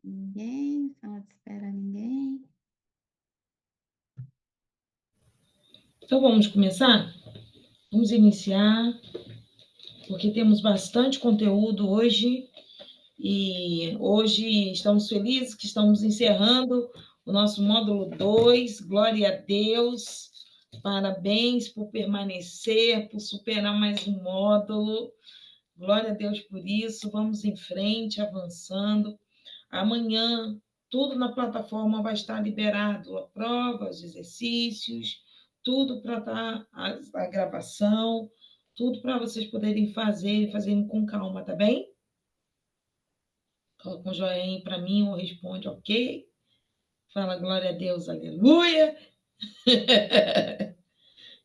Ninguém, sala de espera, ninguém. Então, vamos começar? Vamos iniciar, porque temos bastante conteúdo hoje, e hoje estamos felizes que estamos encerrando o nosso módulo 2. Glória a Deus, parabéns por permanecer, por superar mais um módulo. Glória a Deus por isso. Vamos em frente, avançando. Amanhã, tudo na plataforma vai estar liberado, a prova, os exercícios, tudo para estar a gravação, tudo para vocês poderem fazer e fazerem com calma, tá bem? Coloca um joinha para mim ou responde ok. Fala glória a Deus, aleluia.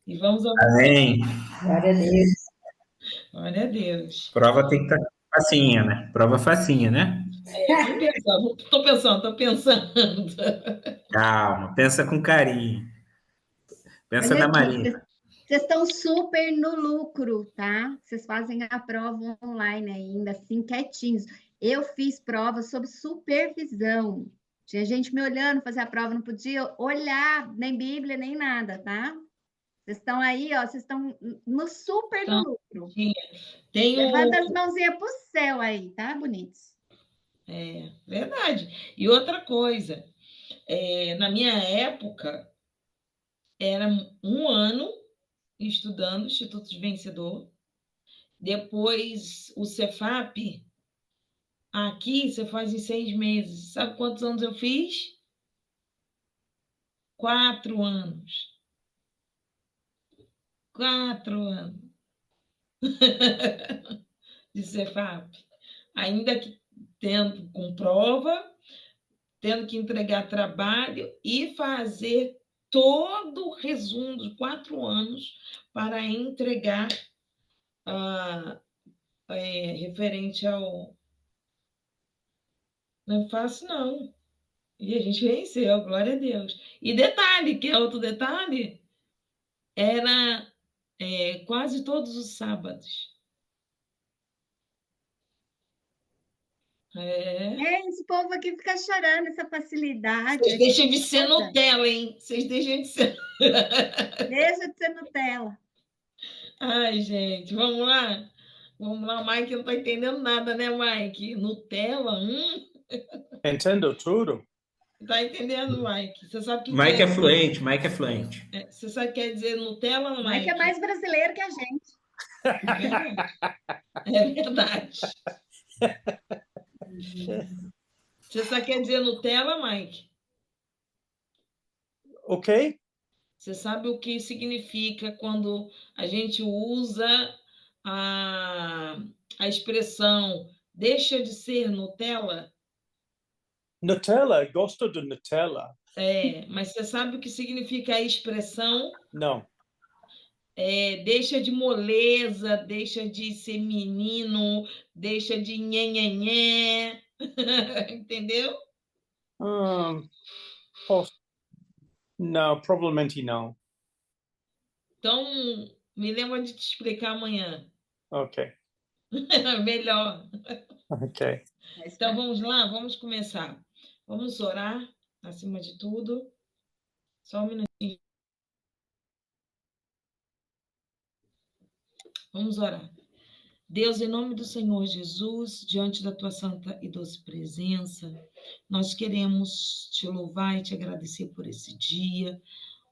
E vamos avançar. Amém. Glória a Deus. Glória a Deus. Prova tem que estar facinha, né? Prova facinha, né? Tô pensando. Calma, pensa com carinho. Pensa Olha na aqui, Marina. vocês estão super no lucro, tá? Vocês fazem a prova online ainda, assim, quietinhos. Eu fiz prova sob supervisão. Tinha gente me olhando fazer a prova, não podia olhar nem Bíblia, nem nada, tá? Vocês estão aí, ó, vocês estão no super Então, no lucro. tenho. Levanta as mãozinhas pro céu aí, tá, bonitos? É verdade. E outra coisa, na minha época, era um ano estudando Instituto de Vencedor. Depois, o Cefap, aqui você faz em 6 meses. Sabe quantos anos eu fiz? 4 anos. 4 anos de Cefap. Ainda que tendo com prova, tendo que entregar trabalho e fazer todo o resumo dos 4 anos para entregar referente ao. Não é fácil, não. E a gente venceu, glória a Deus. E detalhe, que é outro detalhe, era quase todos os sábados. Esse povo aqui fica chorando, essa facilidade. Vocês deixam de ser Nutella, hein? Vocês deixam de ser. Deixa de ser Nutella. Ai, gente, vamos lá? Vamos lá, o Mike não está entendendo nada, né, Mike? Nutella? Entendo tudo. Tá entendendo, Mike? Você sabe o que Mike quer é fluente, Mike é fluente. Você sabe o que quer dizer Nutella, Mike? Mike é mais brasileiro que a gente. É verdade. Você sabe o que quer dizer Nutella, Mike? Ok. Você sabe o que significa quando a gente usa a expressão deixa de ser Nutella? Nutella, gosto de Nutella. Mas você sabe o que significa a expressão? Não. Deixa de moleza, deixa de ser menino, deixa de nhenhenhé. Entendeu? Não, provavelmente não. Então, me lembra de te explicar amanhã. Ok. Melhor. Ok. Então, vamos lá, vamos começar. Vamos orar, acima de tudo. Só um minutinho. Vamos orar. Deus, em nome do Senhor Jesus, diante da tua santa e doce presença, nós queremos te louvar e te agradecer por esse dia.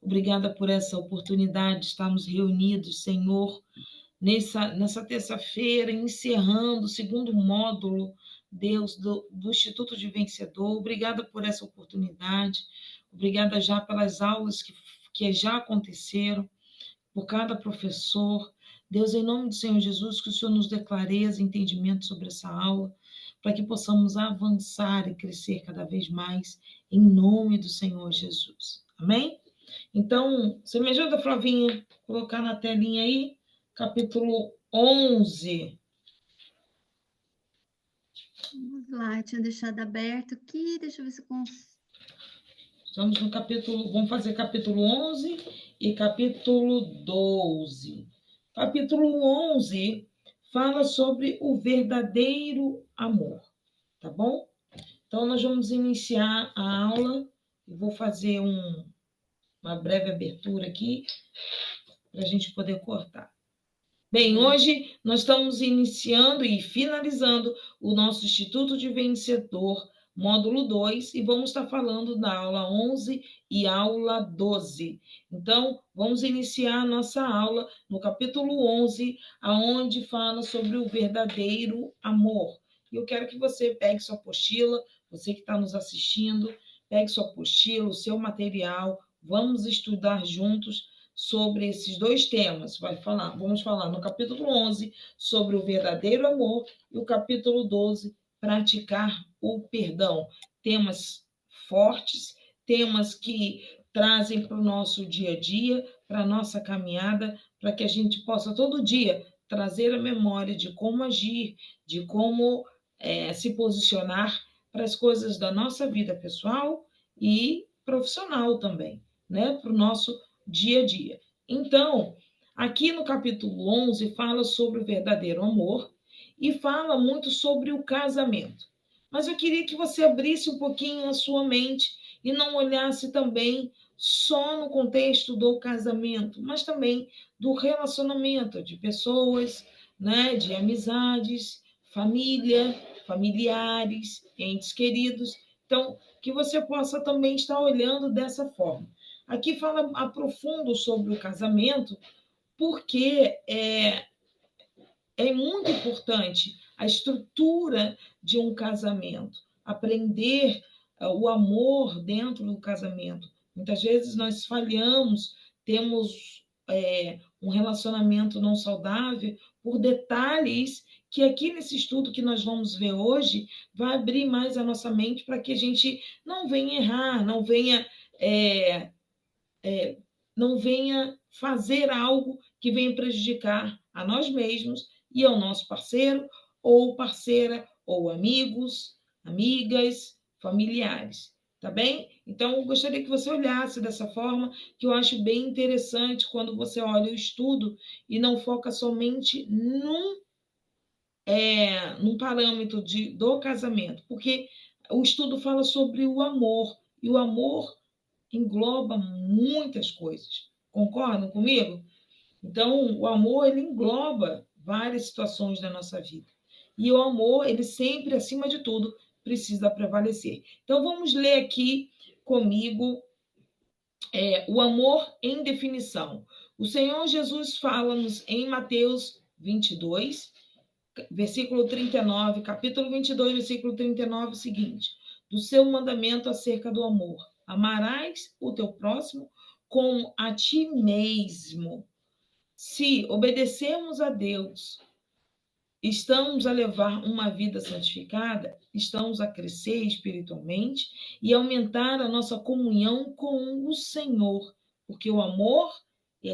Obrigada por essa oportunidade de estarmos reunidos, Senhor, nessa terça-feira, encerrando o segundo módulo, Deus, do Instituto de Vencedor. Obrigada por essa oportunidade. Obrigada já pelas aulas que já aconteceram, por cada professor. Deus, em nome do Senhor Jesus, que o Senhor nos dê clareza e entendimento sobre essa aula, para que possamos avançar e crescer cada vez mais, em nome do Senhor Jesus. Amém? Então, você me ajuda, Flavinha, a colocar na telinha aí, capítulo 11. Vamos lá, eu tinha deixado aberto aqui, deixa eu ver se eu consigo. Estamos no capítulo, vamos fazer capítulo 11 e capítulo 12. Capítulo 11 fala sobre o verdadeiro amor, tá bom? Então, nós vamos iniciar a aula. Eu vou fazer uma breve abertura aqui para a gente poder cortar. Bem, hoje nós estamos iniciando e finalizando o nosso Instituto de Vencedor, módulo 2, e vamos estar falando da aula 11 e aula 12. Então, vamos iniciar a nossa aula no capítulo 11, aonde fala sobre o verdadeiro amor. E eu quero que você pegue sua apostila, você que está nos assistindo, pegue sua apostila, o seu material, vamos estudar juntos sobre esses dois temas. Vamos falar no capítulo 11 sobre o verdadeiro amor e o capítulo 12, praticar o perdão. Temas fortes, temas que trazem para o nosso dia a dia, para a nossa caminhada, para que a gente possa todo dia trazer a memória de como agir, de como se posicionar para as coisas da nossa vida pessoal e profissional também, né? Para o nosso dia a dia. Então, aqui no capítulo 11 fala sobre o verdadeiro amor e fala muito sobre o casamento. Mas eu queria que você abrisse um pouquinho a sua mente e não olhasse também só no contexto do casamento, mas também do relacionamento de pessoas, né, de amizades, família, familiares, entes queridos. Então, que você possa também estar olhando dessa forma. Aqui fala aprofundo sobre o casamento, porque é muito importante a estrutura de um casamento, aprender o amor dentro do casamento. Muitas vezes nós falhamos, temos um relacionamento não saudável por detalhes que aqui nesse estudo que nós vamos ver hoje vai abrir mais a nossa mente para que a gente não venha errar, não venha fazer algo que venha prejudicar a nós mesmos e ao nosso parceiro ou parceira, ou amigos, amigas, familiares, tá bem? Então, eu gostaria que você olhasse dessa forma, que eu acho bem interessante quando você olha o estudo e não foca somente num parâmetro do casamento, porque o estudo fala sobre o amor, e o amor engloba muitas coisas. Concordam comigo? Então, o amor, ele engloba várias situações da nossa vida. E o amor, ele sempre, acima de tudo, precisa prevalecer. Então, vamos ler aqui comigo o amor em definição. O Senhor Jesus fala-nos em Mateus 22, versículo 39, capítulo 22, versículo 39, o seguinte: do seu mandamento acerca do amor. Amarás o teu próximo como a ti mesmo. Se obedecermos a Deus, estamos a levar uma vida santificada, estamos a crescer espiritualmente e aumentar a nossa comunhão com o Senhor, porque o amor, a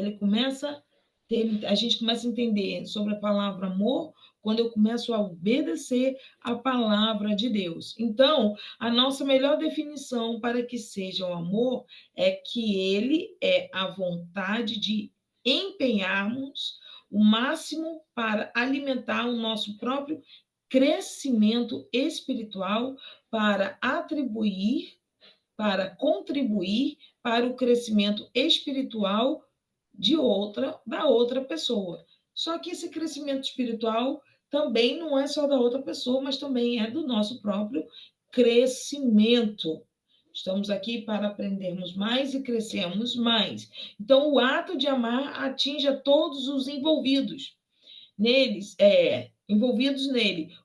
gente começa a entender sobre a palavra amor quando eu começo a obedecer a palavra de Deus. Então, a nossa melhor definição para que seja o amor é que ele é a vontade de empenharmos o máximo para alimentar o nosso próprio crescimento espiritual, para contribuir para o crescimento espiritual da outra pessoa. Só que esse crescimento espiritual também não é só da outra pessoa, mas também é do nosso próprio crescimento. Estamos aqui para aprendermos mais e crescermos mais. Então, o ato de amar atinge a todos os envolvidos nele,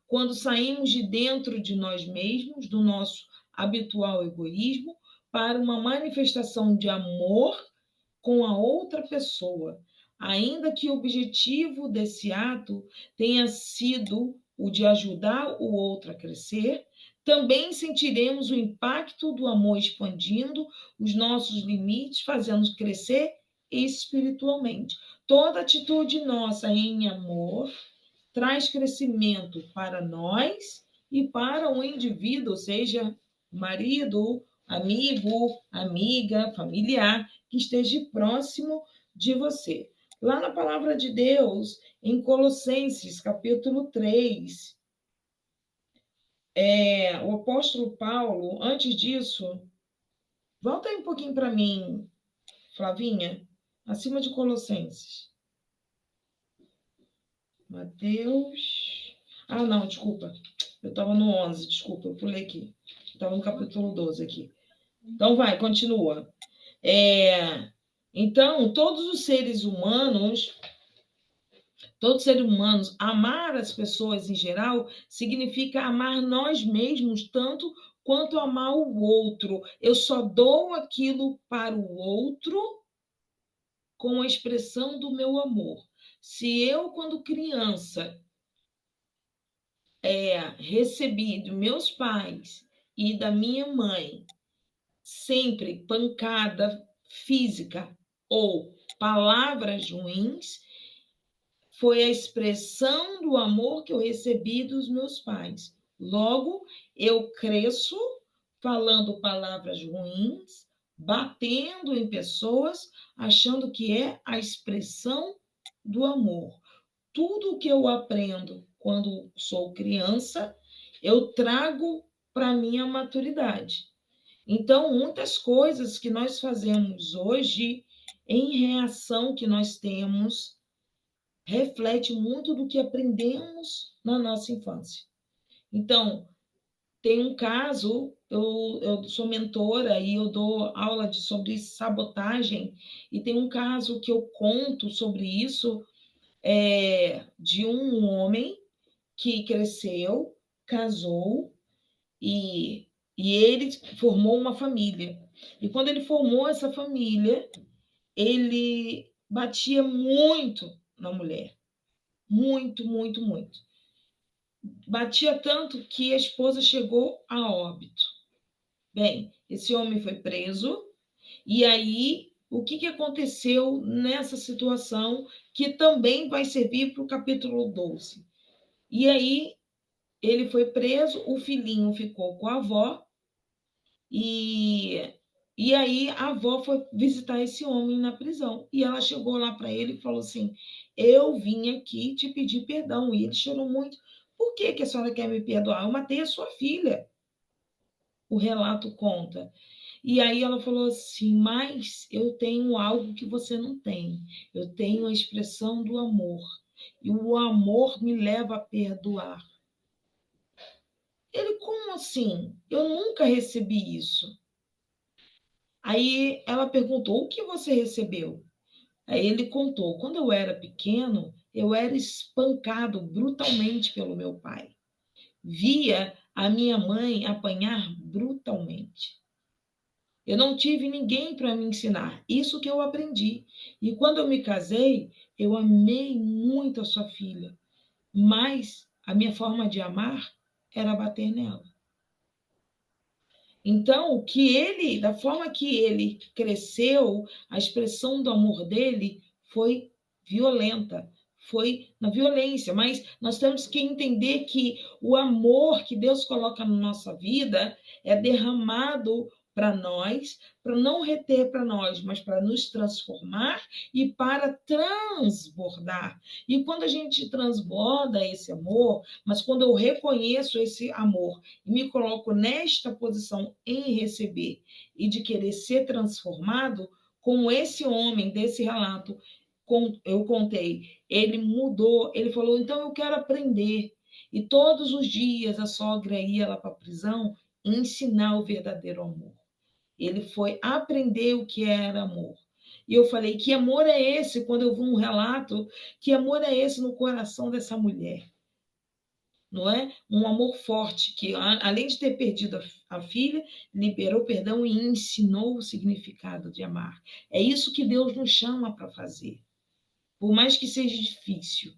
quando saímos de dentro de nós mesmos, do nosso habitual egoísmo, para uma manifestação de amor com a outra pessoa, ainda que o objetivo desse ato tenha sido o de ajudar o outro a crescer. Também sentiremos o impacto do amor expandindo os nossos limites, fazendo crescer espiritualmente. Toda atitude nossa em amor traz crescimento para nós e para o indivíduo, seja marido, amigo, amiga, familiar, que esteja próximo de você. Lá na palavra de Deus, em Colossenses, capítulo 3, o apóstolo Paulo, antes disso, volta aí um pouquinho para mim, Flavinha, acima de Colossenses. Mateus. Ah, não, desculpa. Eu estava no 11, desculpa, eu pulei aqui. Estava no capítulo 12 aqui. Então, vai, continua. Então, todos os seres humanos, amar as pessoas em geral, significa amar nós mesmos tanto quanto amar o outro. Eu só dou aquilo para o outro com a expressão do meu amor. Se eu, quando criança, recebi dos meus pais e da minha mãe sempre pancada física ou palavras ruins, foi a expressão do amor que eu recebi dos meus pais. Logo, eu cresço falando palavras ruins, batendo em pessoas, achando que é a expressão do amor. Tudo que eu aprendo quando sou criança, eu trago para minha maturidade. Então, muitas coisas que nós fazemos hoje, em reação que nós temos, reflete muito do que aprendemos na nossa infância. Então, tem um caso, eu sou mentora e eu dou aula sobre sabotagem, e tem um caso que eu conto sobre isso, de um homem que cresceu, casou e ele formou uma família. E quando ele formou essa família, ele batia muito na mulher. Muito, muito, muito. Batia tanto que a esposa chegou a óbito. Bem, esse homem foi preso, e aí o que aconteceu nessa situação, que também vai servir para o capítulo 12. E aí ele foi preso, o filhinho ficou com a avó, e aí a avó foi visitar esse homem na prisão. E ela chegou lá para ele e falou assim: eu vim aqui te pedir perdão. E ele chorou muito. Por que a senhora quer me perdoar? Eu matei a sua filha. O relato conta. E aí ela falou assim: mas eu tenho algo que você não tem. Eu tenho a expressão do amor. E o amor me leva a perdoar. Ele, como assim? Eu nunca recebi isso. Aí ela perguntou: o que você recebeu? Aí ele contou: quando eu era pequeno, eu era espancado brutalmente pelo meu pai. Via a minha mãe apanhar brutalmente. Eu não tive ninguém para me ensinar. Isso que eu aprendi. E quando eu me casei, eu amei muito a sua filha. Mas a minha forma de amar era bater nela. Então, da forma que ele cresceu, a expressão do amor dele foi violenta, foi na violência. Mas nós temos que entender que o amor que Deus coloca na nossa vida é derramado para nós, para não reter para nós, mas para nos transformar e para transbordar. E quando a gente transborda esse amor, mas quando eu reconheço esse amor e me coloco nesta posição em receber e de querer ser transformado, como esse homem desse relato eu contei, ele mudou, ele falou: então eu quero aprender. E todos os dias a sogra ia lá para a prisão ensinar o verdadeiro amor. Ele foi aprender o que era amor. E eu falei: que amor é esse? Quando eu vi um relato, que amor é esse no coração dessa mulher? Não é? Um amor forte, que além de ter perdido a filha, liberou perdão e ensinou o significado de amar. É isso que Deus nos chama para fazer. Por mais que seja difícil,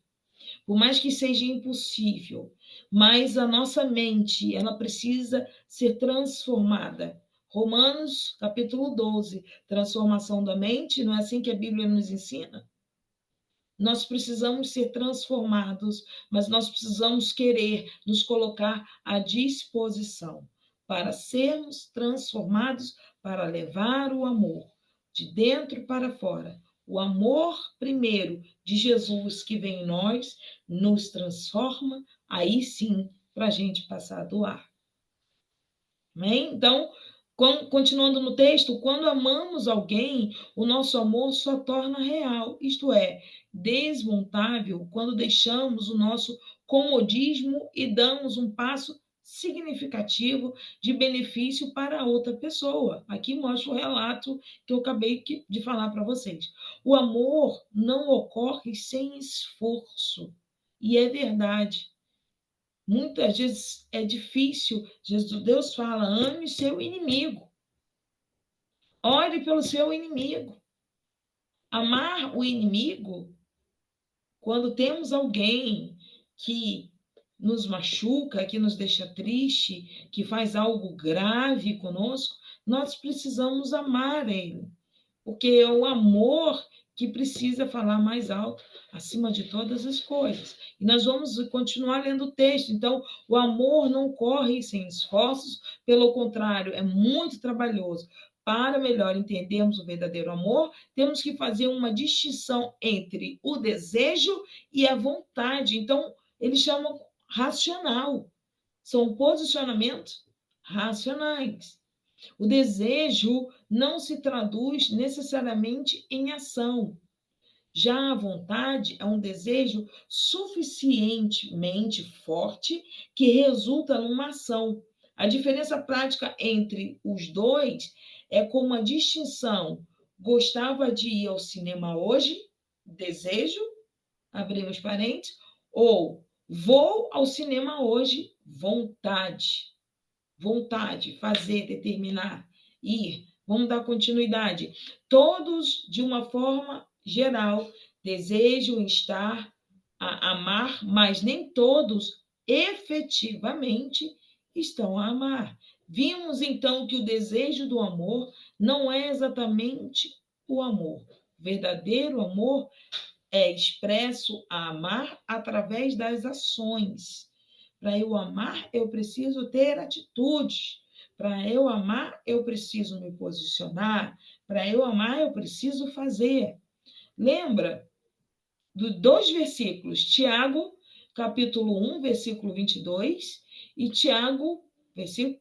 por mais que seja impossível, mas a nossa mente, ela precisa ser transformada. Romanos, capítulo 12, transformação da mente, não é assim que a Bíblia nos ensina? Nós precisamos ser transformados, mas nós precisamos querer nos colocar à disposição para sermos transformados, para levar o amor de dentro para fora. O amor primeiro de Jesus que vem em nós nos transforma, aí sim para a gente passar a doar. Amém? Então, continuando no texto, quando amamos alguém, o nosso amor só torna real, isto é, desmontável, quando deixamos o nosso comodismo e damos um passo significativo de benefício para a outra pessoa. Aqui mostra o relato que eu acabei de falar para vocês. O amor não ocorre sem esforço, e é verdade. Muitas vezes é difícil. Deus fala, ame seu inimigo. Ore pelo seu inimigo. Amar o inimigo, quando temos alguém que nos machuca, que nos deixa triste, que faz algo grave conosco, nós precisamos amar ele. Porque é o amor que precisa falar mais alto, acima de todas as coisas. E nós vamos continuar lendo o texto. Então, o amor não corre sem esforços, pelo contrário, é muito trabalhoso. Para melhor entendermos o verdadeiro amor, temos que fazer uma distinção entre o desejo e a vontade. Então, eles chamam racional. São posicionamentos racionais. O desejo não se traduz necessariamente em ação. Já a vontade é um desejo suficientemente forte que resulta numa ação. A diferença prática entre os dois é como a distinção: gostava de ir ao cinema hoje, desejo, abrimos parênteses, ou vou ao cinema hoje, vontade. Vontade, fazer, determinar, ir. Vamos dar continuidade. Todos, de uma forma geral, desejam estar a amar, mas nem todos efetivamente estão a amar. Vimos, então, que o desejo do amor não é exatamente o amor. O verdadeiro amor é expresso a amar através das ações. Para eu amar, eu preciso ter atitudes. Para eu amar, eu preciso me posicionar. Para eu amar, eu preciso fazer. Lembra dos dois versículos, Tiago, capítulo 1, versículo 22, e Tiago,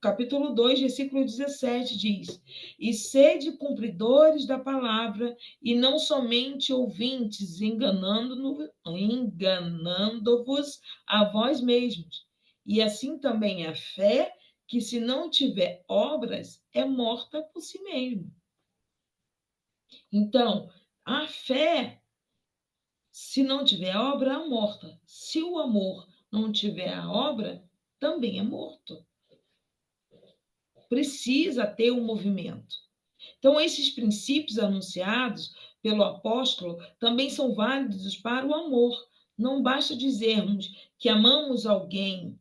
capítulo 2, versículo 17, diz: e sede cumpridores da palavra, e não somente ouvintes, enganando-vos a vós mesmos. E assim também a fé, que se não tiver obras, é morta por si mesmo. Então, a fé, se não tiver obra, é morta. Se o amor não tiver a obra, também é morto. Precisa ter um movimento. Então, esses princípios anunciados pelo apóstolo também são válidos para o amor. Não basta dizermos que amamos alguém.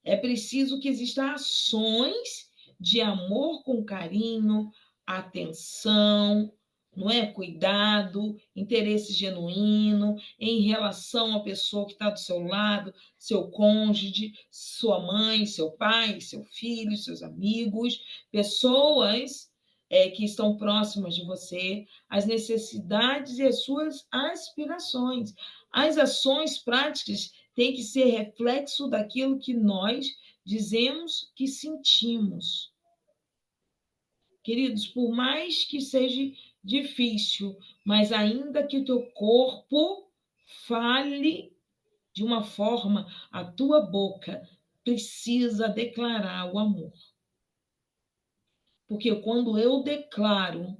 É preciso que existam ações de amor com carinho, atenção, não é? Cuidado, interesse genuíno em relação à pessoa que está do seu lado, seu cônjuge, sua mãe, seu pai, seu filho, seus amigos, pessoas que estão próximas de você, as necessidades e as suas aspirações. As ações práticas têm que ser reflexo daquilo que nós dizemos que sentimos. Queridos, por mais que seja difícil, mas ainda que o teu corpo fale de uma forma, a tua boca precisa declarar o amor. Porque quando eu declaro,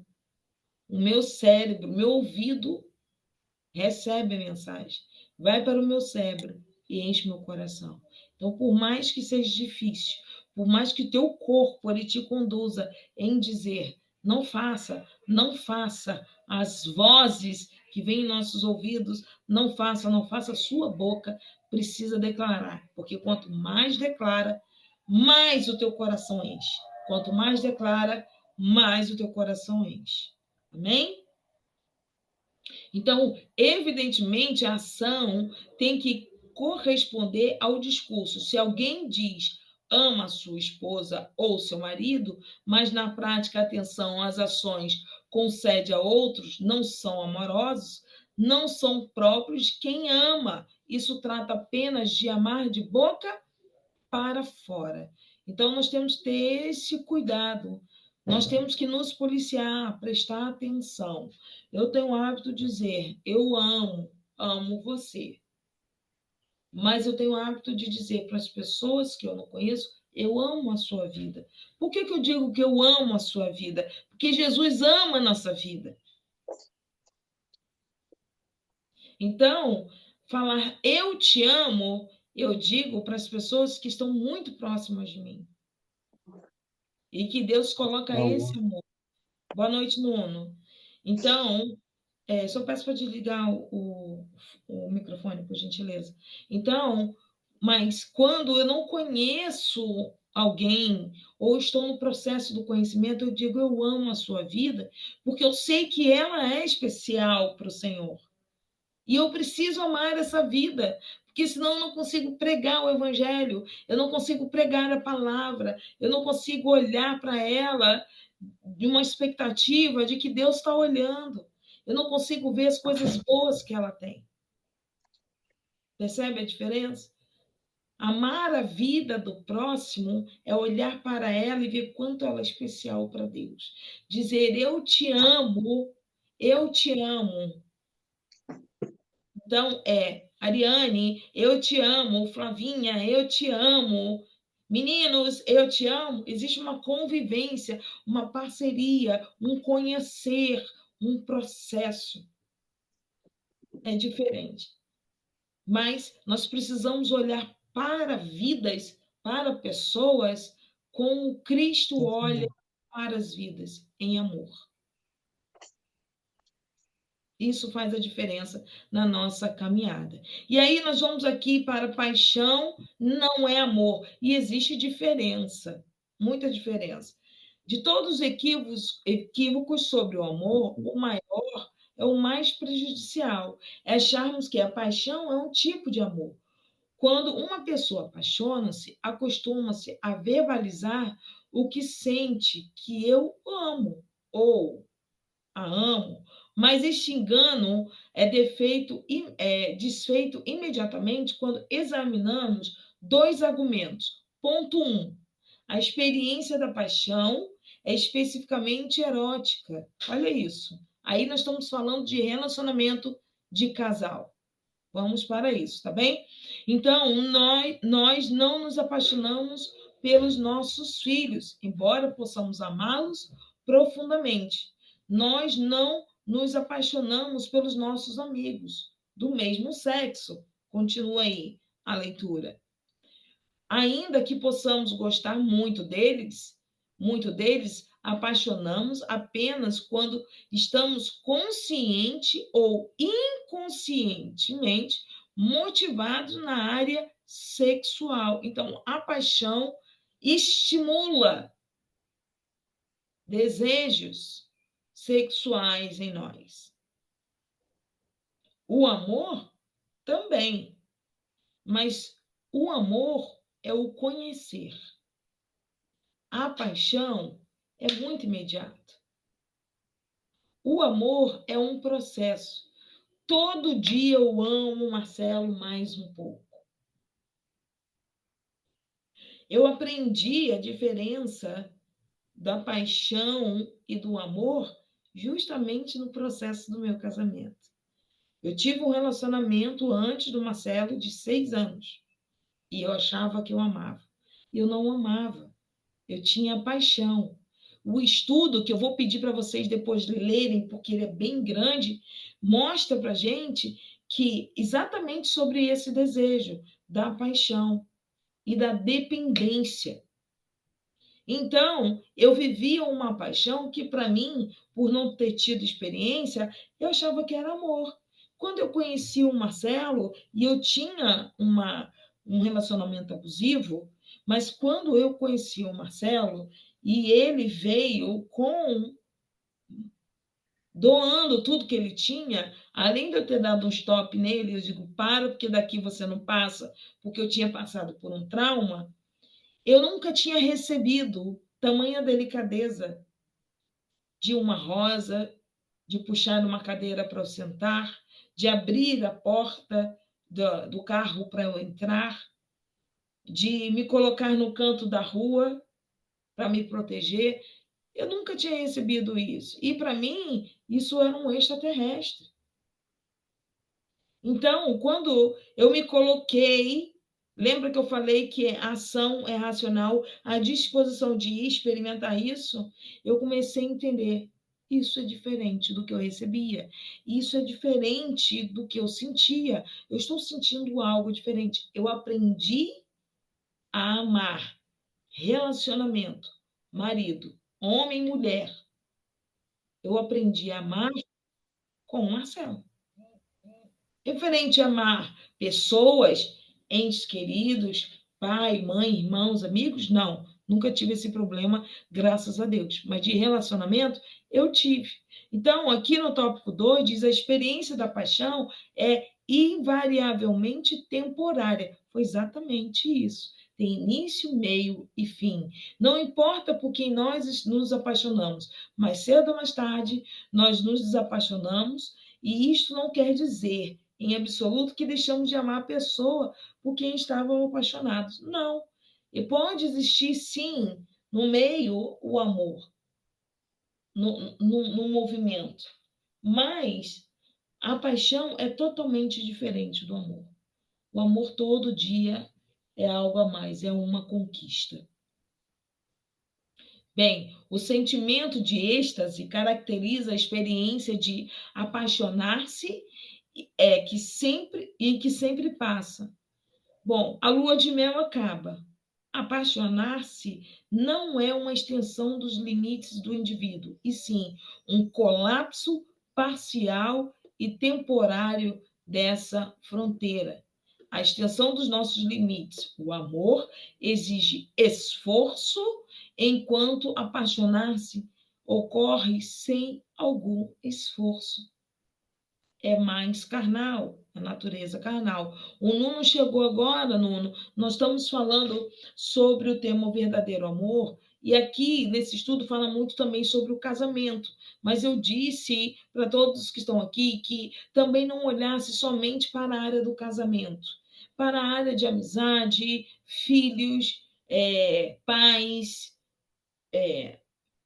o meu cérebro, meu ouvido recebe a mensagem, vai para o meu cérebro e enche meu coração. Então, por mais que seja difícil, por mais que o teu corpo ele te conduza em dizer, não faça, não faça, as vozes que vêm em nossos ouvidos, não faça, não faça, a sua boca precisa declarar, porque quanto mais declara, mais o teu coração enche. Quanto mais declara, mais o teu coração enche. Amém? Então, evidentemente, a ação tem que corresponder ao discurso. Se alguém diz ama a sua esposa ou seu marido, mas na prática, atenção, as ações concede a outros, não são amorosos, não são próprios quem ama. Isso trata apenas de amar de boca para fora. Então, nós temos que ter esse cuidado. Nós temos que nos policiar, prestar atenção. Eu tenho o hábito de dizer, eu amo você. Mas eu tenho o hábito de dizer para as pessoas que eu não conheço, eu amo a sua vida. Por que eu digo que eu amo a sua vida? Porque Jesus ama a nossa vida. Então, falar eu te amo, eu digo para as pessoas que estão muito próximas de mim. E que Deus coloca esse amor. Boa noite, Nuno. Então, só peço para desligar o microfone, por gentileza. Então, mas quando eu não conheço alguém ou estou no processo do conhecimento, eu digo eu amo a sua vida, porque eu sei que ela é especial para o Senhor. E eu preciso amar essa vida, porque senão eu não consigo pregar o evangelho, eu não consigo pregar a palavra, eu não consigo olhar para ela de uma expectativa de que Deus está olhando. Eu não consigo ver as coisas boas que ela tem. Percebe a diferença? Amar a vida do próximo é olhar para ela e ver quanto ela é especial para Deus. Dizer eu te amo, eu te amo. Então, Ariane, eu te amo. Flavinha, eu te amo. Meninos, eu te amo. Existe uma convivência, uma parceria, um conhecer, um processo. É diferente. Mas nós precisamos olhar para vidas, para pessoas, como Cristo olha para as vidas, em amor. Isso faz a diferença na nossa caminhada. E aí nós vamos aqui para paixão não é amor. E existe diferença, muita diferença. De todos os equívocos sobre o amor, o maior é o mais prejudicial. É acharmos que a paixão é um tipo de amor. Quando uma pessoa apaixona-se, acostuma-se a verbalizar o que sente, que eu amo, ou a amo, mas este engano é desfeito imediatamente quando examinamos dois argumentos. Ponto 1. A experiência da paixão é especificamente erótica. Olha isso. Aí nós estamos falando de relacionamento de casal. Vamos para isso, tá bem? Então, nós não nos apaixonamos pelos nossos filhos, embora possamos amá-los profundamente. Nós não nos apaixonamos pelos nossos amigos do mesmo sexo. Continua aí a leitura. Ainda que possamos gostar muito deles, apaixonamos apenas quando estamos consciente ou inconscientemente motivados na área sexual. Então, a paixão estimula desejos sexuais em nós. O amor também, mas o amor é o conhecer. A paixão é muito imediata. O amor é um processo. Todo dia eu amo o Marcelo mais um pouco. Eu aprendi a diferença da paixão e do amor justamente no processo do meu casamento. Eu tive um relacionamento antes do Marcelo de 6 anos e eu achava que eu amava. Eu não amava. Eu tinha paixão. O estudo, que eu vou pedir para vocês depois lerem, porque ele é bem grande, mostra para a gente que exatamente sobre esse desejo da paixão e da dependência. Então, eu vivia uma paixão que, para mim, por não ter tido experiência, eu achava que era amor. Quando eu conheci o Marcelo e eu tinha um relacionamento abusivo, mas quando eu conheci o Marcelo e ele veio doando tudo que ele tinha, além de eu ter dado um stop nele, eu digo, para, porque daqui você não passa, porque eu tinha passado por um trauma, eu nunca tinha recebido tamanha delicadeza de uma rosa, de puxar uma cadeira para eu sentar, de abrir a porta do carro para eu entrar, de me colocar no canto da rua para me proteger. Eu nunca tinha recebido isso. E para mim, isso era um extraterrestre. Então, quando eu me coloquei, lembra que eu falei que a ação é racional, a disposição de experimentar isso, eu comecei a entender. Isso é diferente do que eu recebia. Isso é diferente do que eu sentia. Eu estou sentindo algo diferente. Eu aprendi a amar. Relacionamento, marido, homem e mulher. Eu aprendi a amar com o Marcelo. Referente a amar pessoas, entes queridos, pai, mãe, irmãos, amigos, não. Nunca tive esse problema, graças a Deus. Mas de relacionamento, eu tive. Então, aqui no tópico 2, diz a experiência da paixão é invariavelmente temporária. Foi exatamente isso. Tem início, meio e fim. Não importa por quem nós nos apaixonamos, mais cedo ou mais tarde, nós nos desapaixonamos, e isto não quer dizer em absoluto que deixamos de amar a pessoa por quem estávamos apaixonados. Não. E pode existir, sim, no meio, o amor, no movimento. Mas a paixão é totalmente diferente do amor. O amor todo dia é algo a mais, é uma conquista. Bem, o sentimento de êxtase caracteriza a experiência de apaixonar-se que sempre passa. Bom, a lua de mel acaba. Apaixonar-se não é uma extensão dos limites do indivíduo, e sim um colapso parcial e temporário dessa fronteira. A extensão dos nossos limites. O amor exige esforço, enquanto apaixonar-se ocorre sem algum esforço. É mais carnal, a natureza carnal. O Nuno chegou agora, Nuno. Nós estamos falando sobre o tema verdadeiro amor, e aqui, nesse estudo, fala muito também sobre o casamento. Mas eu disse para todos que estão aqui que também não olhasse somente para a área do casamento, para a área de amizade, filhos, pais,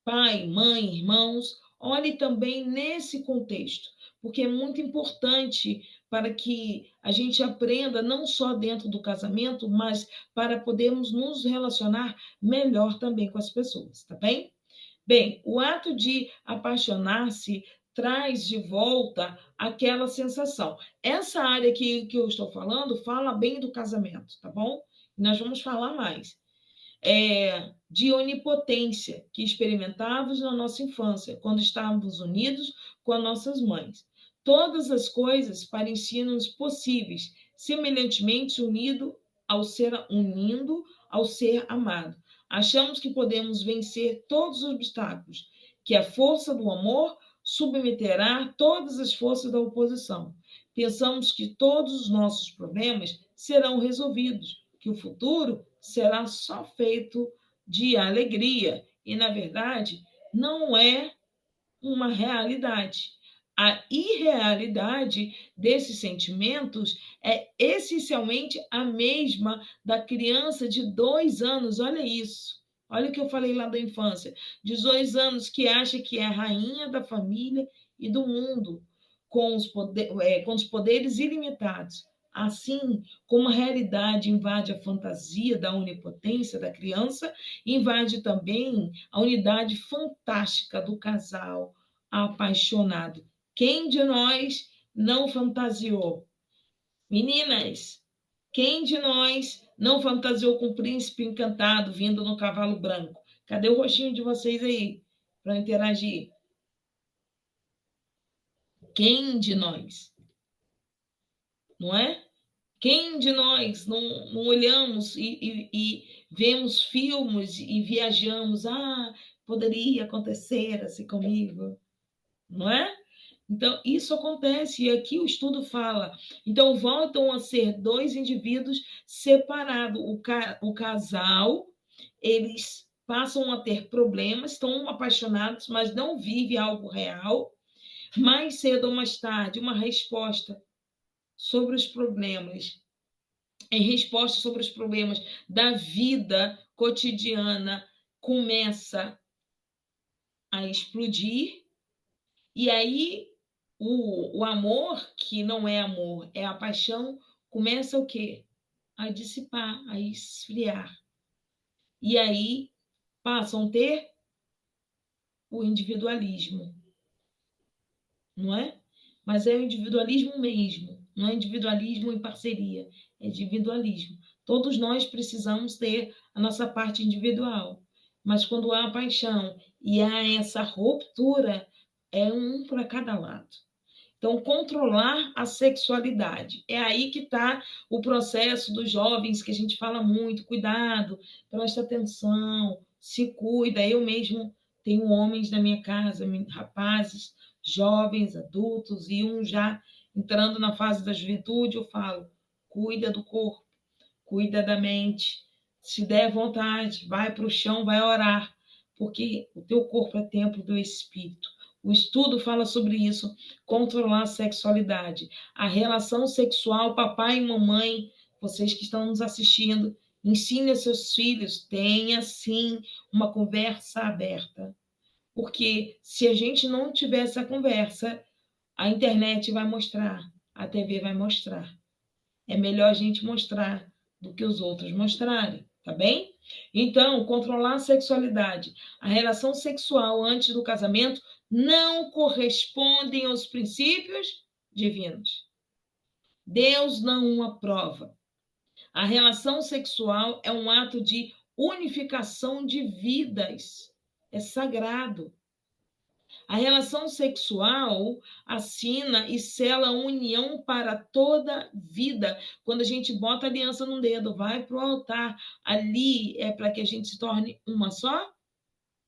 pai, mãe, irmãos. Olhe também nesse contexto, porque é muito importante para que a gente aprenda não só dentro do casamento, mas para podermos nos relacionar melhor também com as pessoas, tá bem? Bem, o ato de apaixonar-se traz de volta aquela sensação. Essa área que eu estou falando fala bem do casamento, tá bom? Nós vamos falar mais. De onipotência que experimentávamos na nossa infância, quando estávamos unidos com as nossas mães. Todas as coisas pareciam-nos possíveis, semelhantemente unindo ao ser amado. Achamos que podemos vencer todos os obstáculos, que a força do amor submeterá todas as forças da oposição. Pensamos que todos os nossos problemas serão resolvidos, que o futuro será só feito de alegria. E, na verdade, não é uma realidade. A irrealidade desses sentimentos é essencialmente a mesma da criança de 2 anos. Olha isso. Olha o que eu falei lá da infância. De 2 anos, que acha que é a rainha da família e do mundo, com os poderes ilimitados. Assim como a realidade invade a fantasia da onipotência da criança, invade também a unidade fantástica do casal apaixonado. Quem de nós não fantasiou? Meninas, quem de nós não fantasiou com o príncipe encantado vindo no cavalo branco? Cadê o rostinho de vocês aí para interagir? Quem de nós? Não é? Quem de nós não olhamos e vemos filmes e viajamos? Ah, poderia acontecer assim comigo, não é? Então, isso acontece, e aqui o estudo fala. Então, voltam a ser 2 indivíduos separados. O casal, eles passam a ter problemas, estão apaixonados, mas não vivem algo real. Mais cedo ou mais tarde, uma resposta sobre os problemas em resposta sobre os problemas da vida cotidiana, começa a explodir, e aí o amor, que não é amor, é a paixão, começa o quê? A dissipar, a esfriar. E aí passam a ter o individualismo, não é? Mas é o individualismo mesmo, não é individualismo em parceria, é individualismo. Todos nós precisamos ter a nossa parte individual, mas quando há paixão e há essa ruptura, é um para cada lado. Então, controlar a sexualidade. É aí que está o processo dos jovens, que a gente fala muito, cuidado, presta atenção, se cuida. Eu mesmo tenho homens na minha casa, rapazes, jovens, adultos, e um já entrando na fase da juventude, eu falo, cuida do corpo, cuida da mente. Se der vontade, vai para o chão, vai orar, porque o teu corpo é templo do Espírito. O estudo fala sobre isso, controlar a sexualidade. A relação sexual, papai e mamãe, vocês que estão nos assistindo, ensine a seus filhos, tenha sim uma conversa aberta. Porque se a gente não tiver essa conversa, a internet vai mostrar, a TV vai mostrar. É melhor a gente mostrar do que os outros mostrarem, tá bem? Então, controlar a sexualidade. A relação sexual antes do casamento não correspondem aos princípios divinos. Deus não aprova. A relação sexual é um ato de unificação de vidas. É sagrado. A relação sexual assina e sela a união para toda vida. Quando a gente bota a aliança no dedo, vai para o altar, ali é para que a gente se torne uma só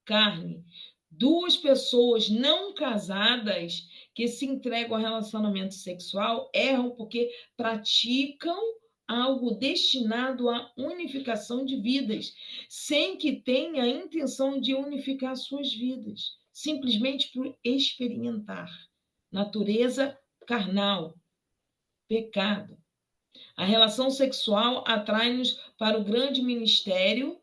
carne. Duas pessoas não casadas que se entregam ao relacionamento sexual erram porque praticam algo destinado à unificação de vidas, sem que tenha a intenção de unificar suas vidas, simplesmente por experimentar. Natureza carnal, pecado. A relação sexual atrai-nos para o grande ministério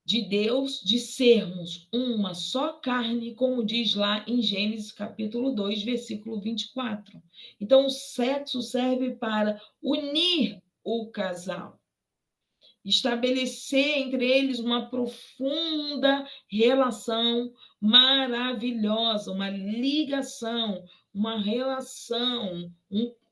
de Deus de sermos uma só carne, como diz lá em Gênesis capítulo 2, versículo 24. Então, o sexo serve para unir o casal, estabelecer entre eles uma profunda relação maravilhosa, uma ligação, uma relação,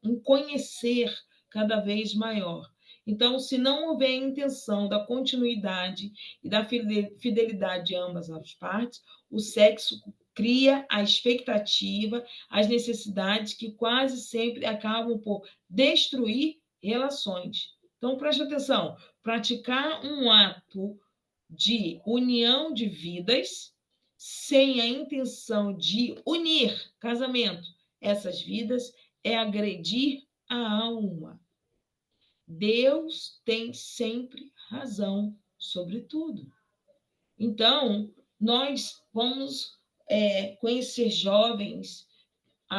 um conhecer cada vez maior. Então, se não houver a intenção da continuidade e da fidelidade de ambas as partes, o sexo cria a expectativa, as necessidades que quase sempre acabam por destruir relações. Então, preste atenção, praticar um ato de união de vidas sem a intenção de unir, casamento, essas vidas, é agredir a alma. Deus tem sempre razão sobre tudo. Então, nós vamos conhecer jovens,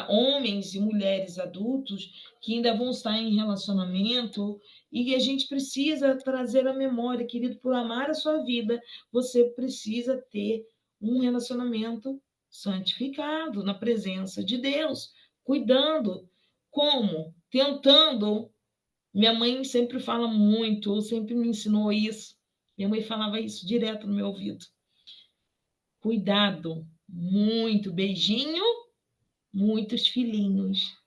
homens e mulheres adultos que ainda vão estar em relacionamento e a gente precisa trazer à memória, querido, por amar a sua vida, você precisa ter um relacionamento santificado na presença de Deus, cuidando. Como? Tentando. Minha mãe sempre fala muito, sempre me ensinou isso. Minha mãe falava isso direto no meu ouvido. Cuidado, muito beijinho, muitos filhinhos.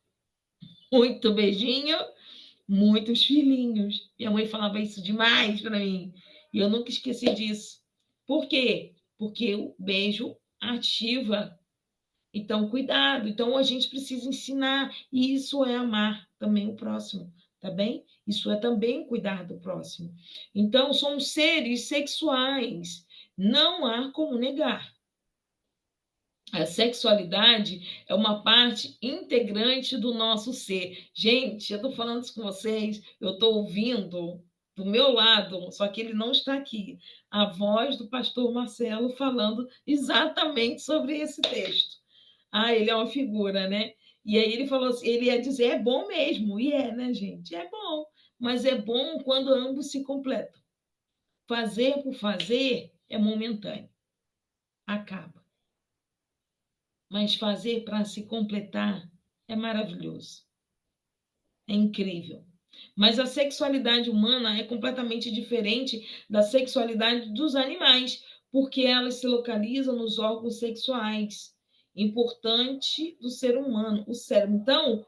Muito beijinho, muitos filhinhos. Minha mãe falava isso demais para mim. E eu nunca esqueci disso. Por quê? Porque o beijo ativa. Então, cuidado. Então, a gente precisa ensinar. E isso é amar também o próximo, tá bem? Isso é também cuidar do próximo. Então, somos seres sexuais. Não há como negar. A sexualidade é uma parte integrante do nosso ser. Gente, eu estou falando isso com vocês, eu estou ouvindo do meu lado, só que ele não está aqui, a voz do pastor Marcelo falando exatamente sobre esse texto. Ele é uma figura, né? E aí ele falou assim, ele ia dizer, é bom mesmo, e é, né, gente? É bom. mas é bom quando ambos se completam. Fazer por fazer é momentâneo, acaba. Mas fazer para se completar é maravilhoso, é incrível. Mas a sexualidade humana é completamente diferente da sexualidade dos animais, porque elas se localizam nos órgãos sexuais, importante do ser humano, o cérebro. Então,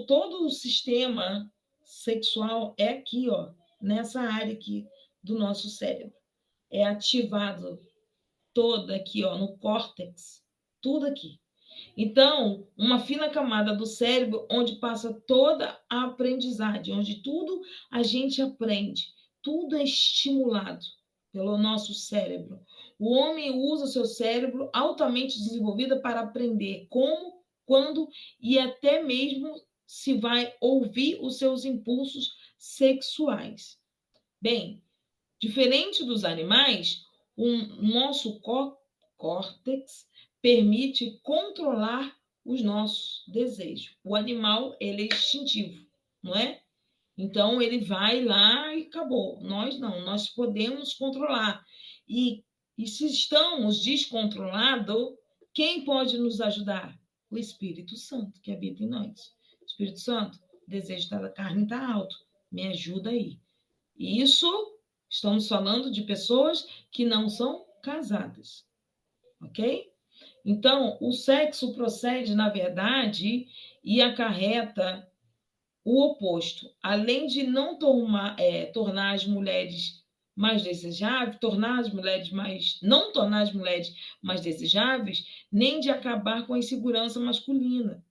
todo o sistema sexual é aqui, ó, nessa área aqui do nosso cérebro. É ativado toda aqui, ó, no córtex, tudo aqui. Então, uma fina camada do cérebro onde passa toda a aprendizagem, onde tudo a gente aprende, tudo é estimulado pelo nosso cérebro. O homem usa seu cérebro altamente desenvolvido para aprender como, quando e até mesmo se vai ouvir os seus impulsos sexuais. Bem, diferente dos animais, o nosso córtex permite controlar os nossos desejos. O animal, ele é instintivo, não é? Então, ele vai lá e acabou. Nós não, nós podemos controlar. E se estamos descontrolados, quem pode nos ajudar? O Espírito Santo, que habita em nós. Espírito Santo, o desejo da carne está alto. Me ajuda aí. E isso, estamos falando de pessoas que não são casadas, ok? Então, o sexo procede, na verdade, e acarreta o oposto. Além de não tornar as mulheres mais desejáveis, não tornar as mulheres mais desejáveis, nem de acabar com a insegurança masculina.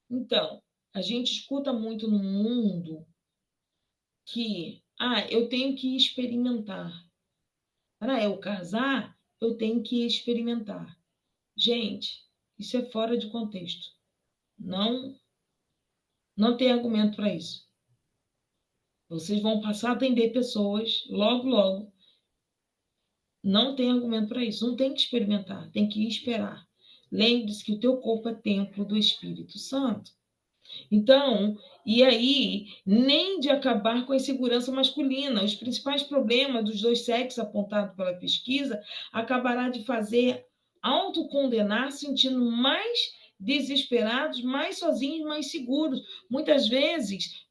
Então, a gente escuta muito no mundo que eu tenho que experimentar. Para eu casar, eu tenho que experimentar. Gente, isso é fora de contexto. Não tem argumento para isso. Vocês vão passar a atender pessoas logo, logo. Não tem argumento para isso. Não tem que experimentar, tem que esperar. Lembre-se que o teu corpo é templo do Espírito Santo. Então, e aí, nem de acabar com a insegurança masculina. Os principais problemas dos dois sexos apontados pela pesquisa acabará de fazer autocondenar, sentindo mais desesperados, mais sozinhos, mais seguros. Muitas vezes,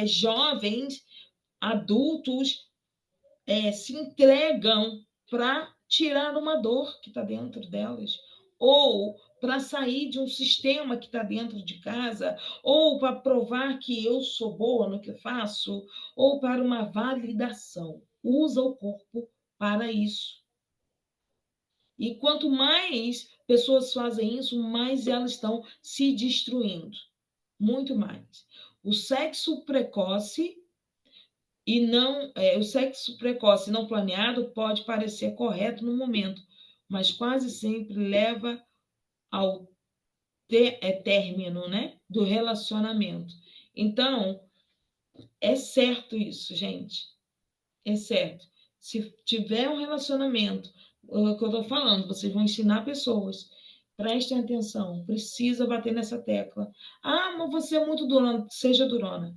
jovens, adultos, se entregam para tirar uma dor que está dentro delas, ou para sair de um sistema que está dentro de casa, ou para provar que eu sou boa no que faço, ou para uma validação. Usa o corpo para isso. E quanto mais pessoas fazem isso, mais elas estão se destruindo. Muito mais. O sexo precoce o sexo precoce não planeado pode parecer correto no momento, mas quase sempre leva ao término, né, do relacionamento. Então, é certo isso, gente. É certo. Se tiver um relacionamento, o que eu estou falando, vocês vão ensinar pessoas. Prestem atenção, precisa bater nessa tecla. Mas você é muito durona, seja durona.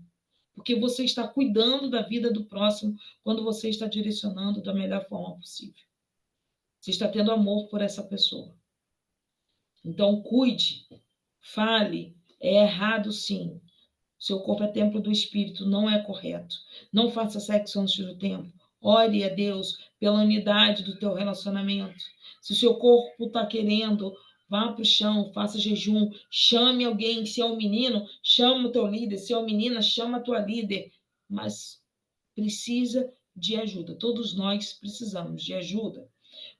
Porque você está cuidando da vida do próximo quando você está direcionando da melhor forma possível. Você está tendo amor por essa pessoa. Então, cuide, fale, é errado sim. Seu corpo é templo do Espírito, não é correto. Não faça sexo antes do tempo. Ore a Deus pela unidade do teu relacionamento. Se o seu corpo está querendo, vá para o chão, faça jejum, chame alguém. Se é um menino, chama o teu líder. Se é uma menina, chama a tua líder. Mas precisa de ajuda. Todos nós precisamos de ajuda.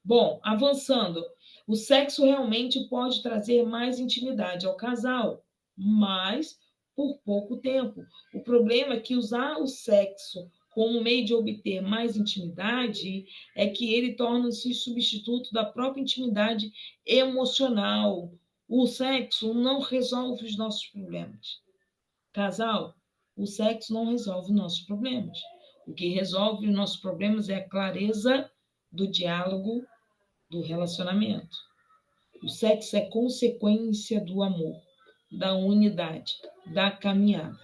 Bom, avançando. O sexo realmente pode trazer mais intimidade ao casal, mas por pouco tempo. O problema é que usar o sexo como meio de obter mais intimidade é que ele torna-se substituto da própria intimidade emocional. O sexo não resolve os nossos problemas. Casal, o sexo não resolve os nossos problemas. O que resolve os nossos problemas é a clareza do diálogo, do relacionamento. O sexo é consequência do amor, da unidade, da caminhada.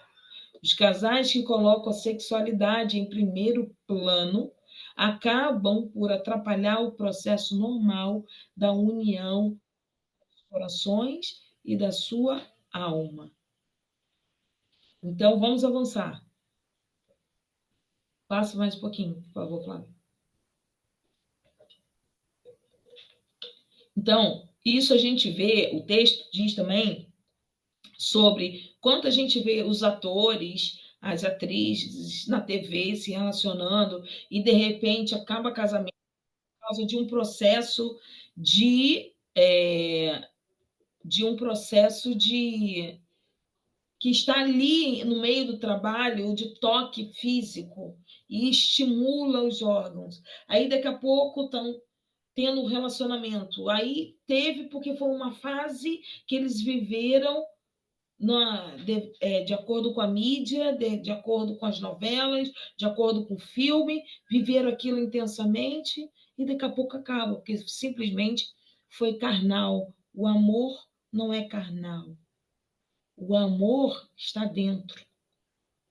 Os casais que colocam a sexualidade em primeiro plano acabam por atrapalhar o processo normal da união dos corações e da sua alma. Então, vamos avançar. Passa mais um pouquinho, por favor, Flávio. Então, isso a gente vê, o texto diz também sobre quanto a gente vê os atores, as atrizes na TV se relacionando e, de repente, acaba casamento por causa de um processo que está ali no meio do trabalho, de toque físico, e estimula os órgãos. Aí, daqui a pouco, estão tendo um relacionamento. Aí teve, porque foi uma fase que eles viveram de acordo com a mídia, de acordo com as novelas, de acordo com o filme, viveram aquilo intensamente e daqui a pouco acaba, porque simplesmente foi carnal. O amor não é carnal. O amor está dentro,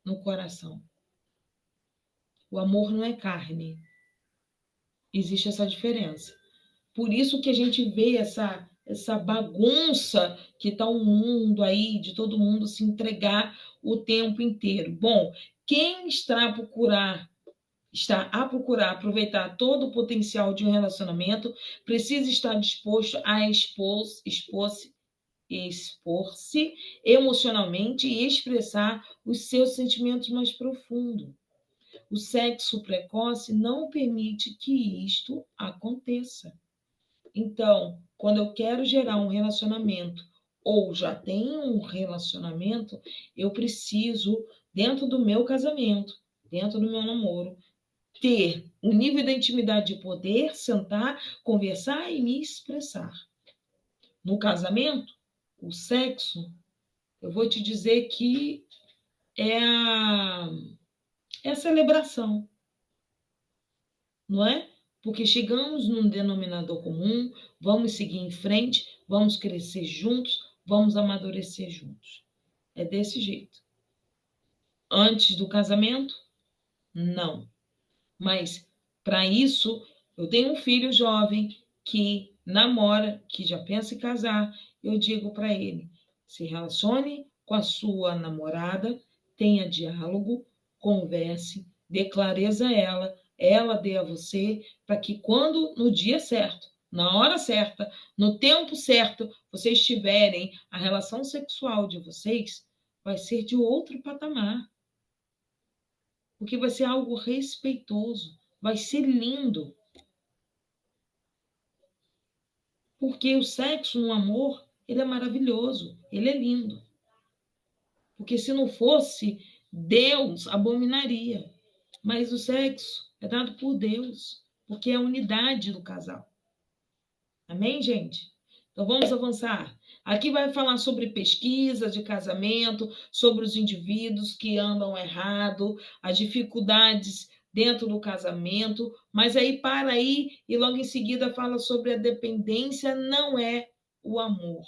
no coração. O amor não é carne. Existe essa diferença. Por isso que a gente vê essa bagunça que está o mundo aí, de todo mundo se entregar o tempo inteiro. Bom, quem está a procurar aproveitar todo o potencial de um relacionamento, precisa estar disposto a expor-se emocionalmente e expressar os seus sentimentos mais profundos. O sexo precoce não permite que isto aconteça. Então, quando eu quero gerar um relacionamento ou já tenho um relacionamento, eu preciso, dentro do meu casamento, dentro do meu namoro, ter um nível de intimidade de poder sentar, conversar e me expressar. No casamento, o sexo, eu vou te dizer que é a celebração, não é? Porque chegamos num denominador comum, vamos seguir em frente, vamos crescer juntos, vamos amadurecer juntos. É desse jeito. Antes do casamento, não. Mas, para isso, eu tenho um filho jovem que namora, que já pensa em casar. Eu digo para ele: se relacione com a sua namorada, tenha diálogo, converse, dê clareza a ela dê a você, para que quando, no dia certo, na hora certa, no tempo certo, vocês tiverem a relação sexual de vocês, vai ser de outro patamar. Porque vai ser algo respeitoso, vai ser lindo. Porque o sexo no amor, ele é maravilhoso, ele é lindo. Porque se não fosse, Deus abominaria. Mas o sexo é dado por Deus, porque é a unidade do casal. Amém, gente? Então vamos avançar. Aqui vai falar sobre pesquisa de casamento, sobre os indivíduos que andam errado, as dificuldades dentro do casamento, mas aí para aí e logo em seguida fala sobre a dependência, não é o amor.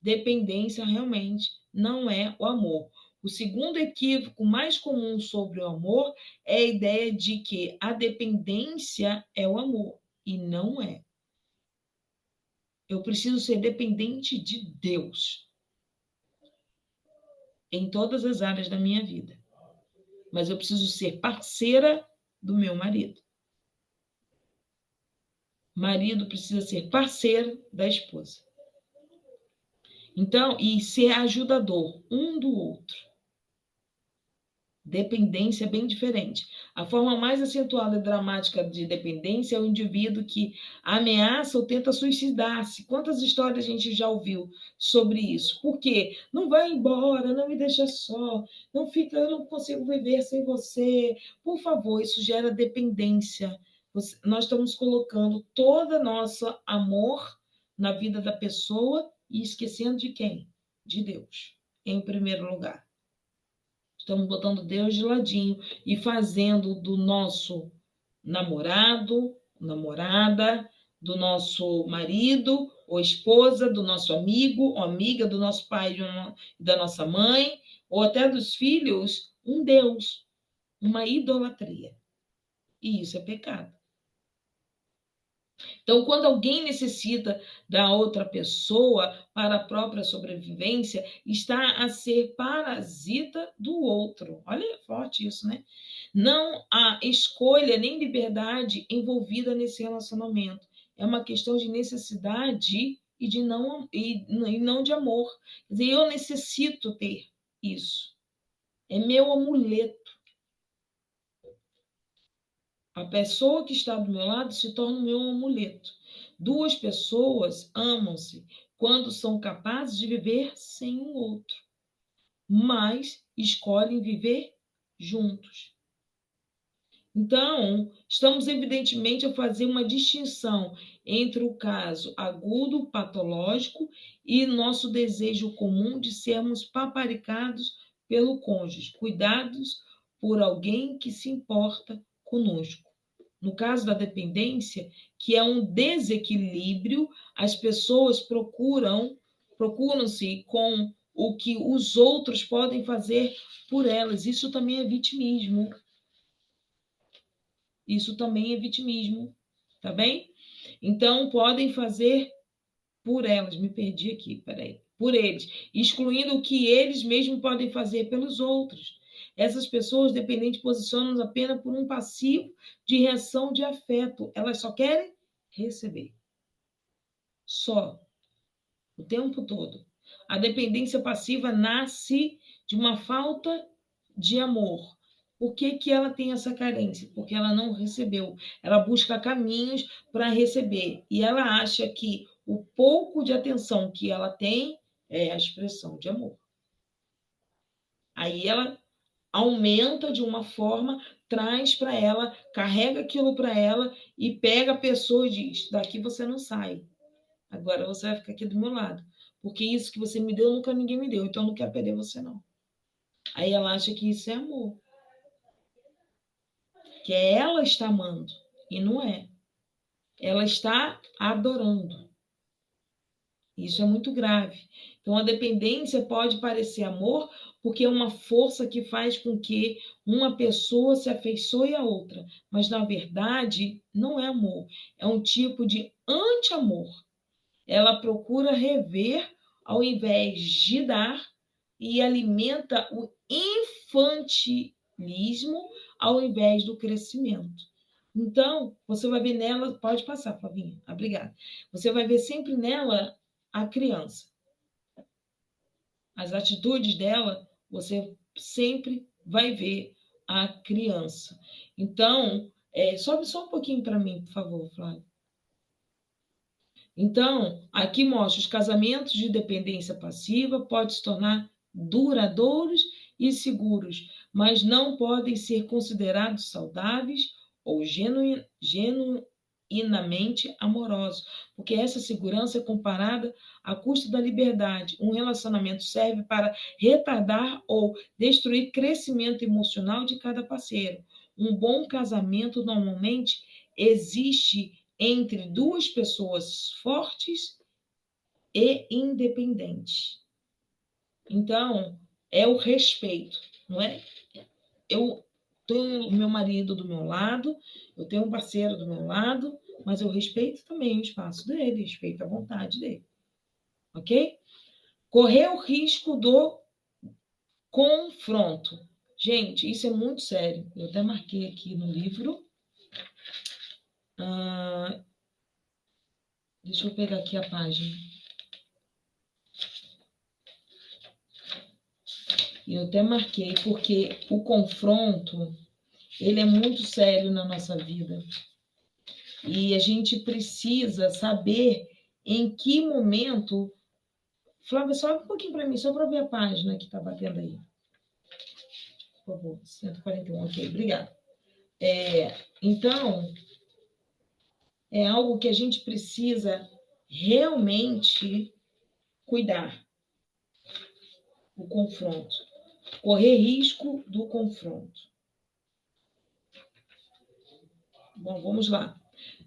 Dependência realmente não é o amor. O segundo equívoco mais comum sobre o amor é a ideia de que a dependência é o amor, e não é. Eu preciso ser dependente de Deus em todas as áreas da minha vida. Mas eu preciso ser parceira do meu marido. Marido precisa ser parceiro da esposa. Então, e ser ajudador um do outro. Dependência é bem diferente. A forma mais acentuada e dramática de dependência é o indivíduo que ameaça ou tenta suicidar-se. Quantas histórias a gente já ouviu sobre isso? Por quê? Não vai embora, não me deixa só, não fica, eu não consigo viver sem você. Por favor, isso gera dependência. Nós estamos colocando todo nosso amor na vida da pessoa e esquecendo de quem? De Deus, em primeiro lugar. Estamos botando Deus de ladinho e fazendo do nosso namorado, namorada, do nosso marido ou esposa, do nosso amigo ou amiga, do nosso pai e da nossa mãe, ou até dos filhos, um Deus, uma idolatria. E isso é pecado. Então, quando alguém necessita da outra pessoa para a própria sobrevivência, está a ser parasita do outro. Olha, forte isso, né? Não há escolha nem liberdade envolvida nesse relacionamento. É uma questão de necessidade e não de amor. Quer dizer, eu necessito ter isso. É meu amuleto. A pessoa que está do meu lado se torna o meu amuleto. Duas pessoas amam-se quando são capazes de viver sem o outro, mas escolhem viver juntos. Então, estamos evidentemente a fazer uma distinção entre o caso agudo, patológico, e nosso desejo comum de sermos paparicados pelo cônjuge, cuidados por alguém que se importa conosco. No caso da dependência, que é um desequilíbrio, as pessoas procuram-se com o que os outros podem fazer por elas. Isso também é vitimismo. Isso também é vitimismo, tá bem? Então, podem fazer por elas. Me perdi aqui, peraí. Por eles, excluindo o que eles mesmos podem fazer pelos outros. Essas pessoas dependentes posicionam-nos apenas por um passivo de reação de afeto. Elas só querem receber. Só. O tempo todo. A dependência passiva nasce de uma falta de amor. Por que ela tem essa carência? Porque ela não recebeu. Ela busca caminhos para receber. E ela acha que o pouco de atenção que ela tem é a expressão de amor. Aí ela aumenta de uma forma, traz para ela, carrega aquilo para ela e pega a pessoa e diz: daqui você não sai. Agora você vai ficar aqui do meu lado. Porque isso que você me deu, nunca ninguém me deu. Então eu não quero perder você, não. Aí ela acha que isso é amor. Que ela está amando. E não é. Ela está adorando. Isso é muito grave. Então, a dependência pode parecer amor, porque é uma força que faz com que uma pessoa se afeiçoe à outra. Mas, na verdade, não é amor. É um tipo de anti-amor. Ela procura rever ao invés de dar e alimenta o infantilismo ao invés do crescimento. Então, você vai ver nela, pode passar, Flavinha, obrigada. Você vai ver sempre nela a criança. As atitudes dela, você sempre vai ver a criança. Então, sobe só um pouquinho para mim, por favor, Flávia. Então, aqui mostra os casamentos de dependência passiva podem se tornar duradouros e seguros, mas não podem ser considerados saudáveis ou genuinamente amorosos, porque essa segurança é comparada à custa da liberdade. Um relacionamento serve para retardar ou destruir crescimento emocional de cada parceiro. Um bom casamento normalmente existe entre duas pessoas fortes e independentes. Então, é o respeito, não é? Eu tenho o meu marido do meu lado, eu tenho um parceiro do meu lado, mas eu respeito também o espaço dele, respeito a vontade dele. Ok? Correr o risco do confronto. Gente, isso é muito sério. Eu até marquei aqui no livro. Deixa eu pegar aqui a página. Eu até marquei, porque o confronto, ele é muito sério na nossa vida. E a gente precisa saber em que momento... Flávia, sobe um pouquinho para mim, só para ver a página que está batendo aí. Por favor, 141, ok, obrigada. Então, é algo que a gente precisa realmente cuidar. O confronto. Correr risco do confronto. Bom, vamos lá.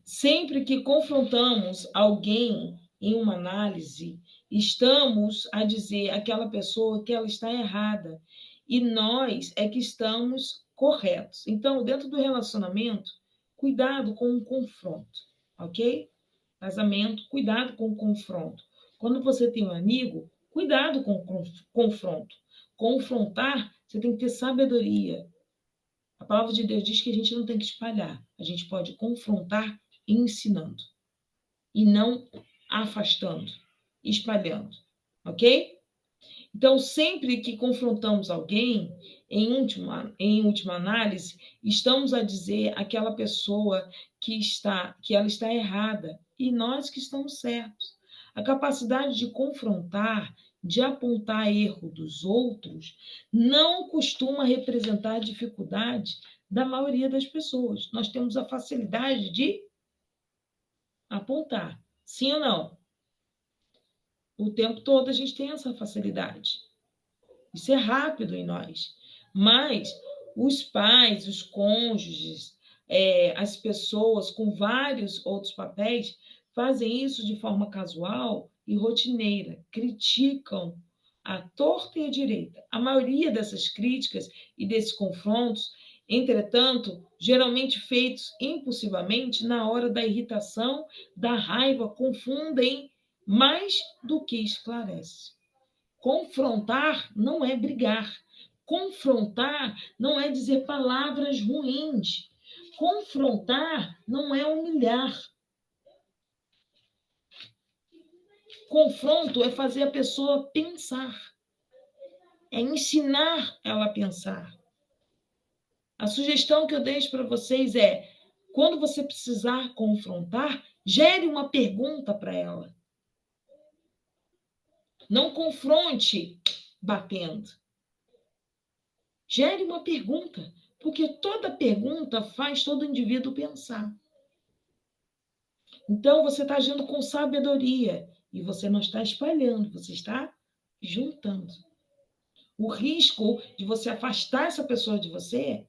Sempre que confrontamos alguém em uma análise, estamos a dizer àquela pessoa que ela está errada e nós é que estamos corretos. Então, dentro do relacionamento, cuidado com o confronto, ok? Casamento, cuidado com o confronto. Quando você tem um amigo, cuidado com o confronto. Confrontar, você tem que ter sabedoria. A palavra de Deus diz que a gente não tem que espalhar. A gente pode confrontar ensinando. E não afastando, espalhando. Ok? Então, sempre que confrontamos alguém, em última análise, estamos a dizer àquela pessoa que ela está errada e nós que estamos certos. A capacidade de confrontar, de apontar erro dos outros, não costuma representar a dificuldade da maioria das pessoas. Nós temos a facilidade de apontar, sim ou não? O tempo todo a gente tem essa facilidade. Isso é rápido em nós. Mas os pais, os cônjuges, as pessoas com vários outros papéis fazem isso de forma casual e rotineira, criticam à torta e à direita. A maioria dessas críticas e desses confrontos, entretanto, geralmente feitos impulsivamente na hora da irritação, da raiva, confundem mais do que esclarece. Confrontar não é brigar. Confrontar não é dizer palavras ruins. Confrontar não é humilhar. Confronto é fazer a pessoa pensar. É ensinar ela a pensar. A sugestão que eu deixo para vocês é, quando você precisar confrontar, gere uma pergunta para ela. Não confronte batendo. Gere uma pergunta, porque toda pergunta faz todo indivíduo pensar. Então, você está agindo com sabedoria e você não está espalhando, você está juntando. O risco de você afastar essa pessoa de você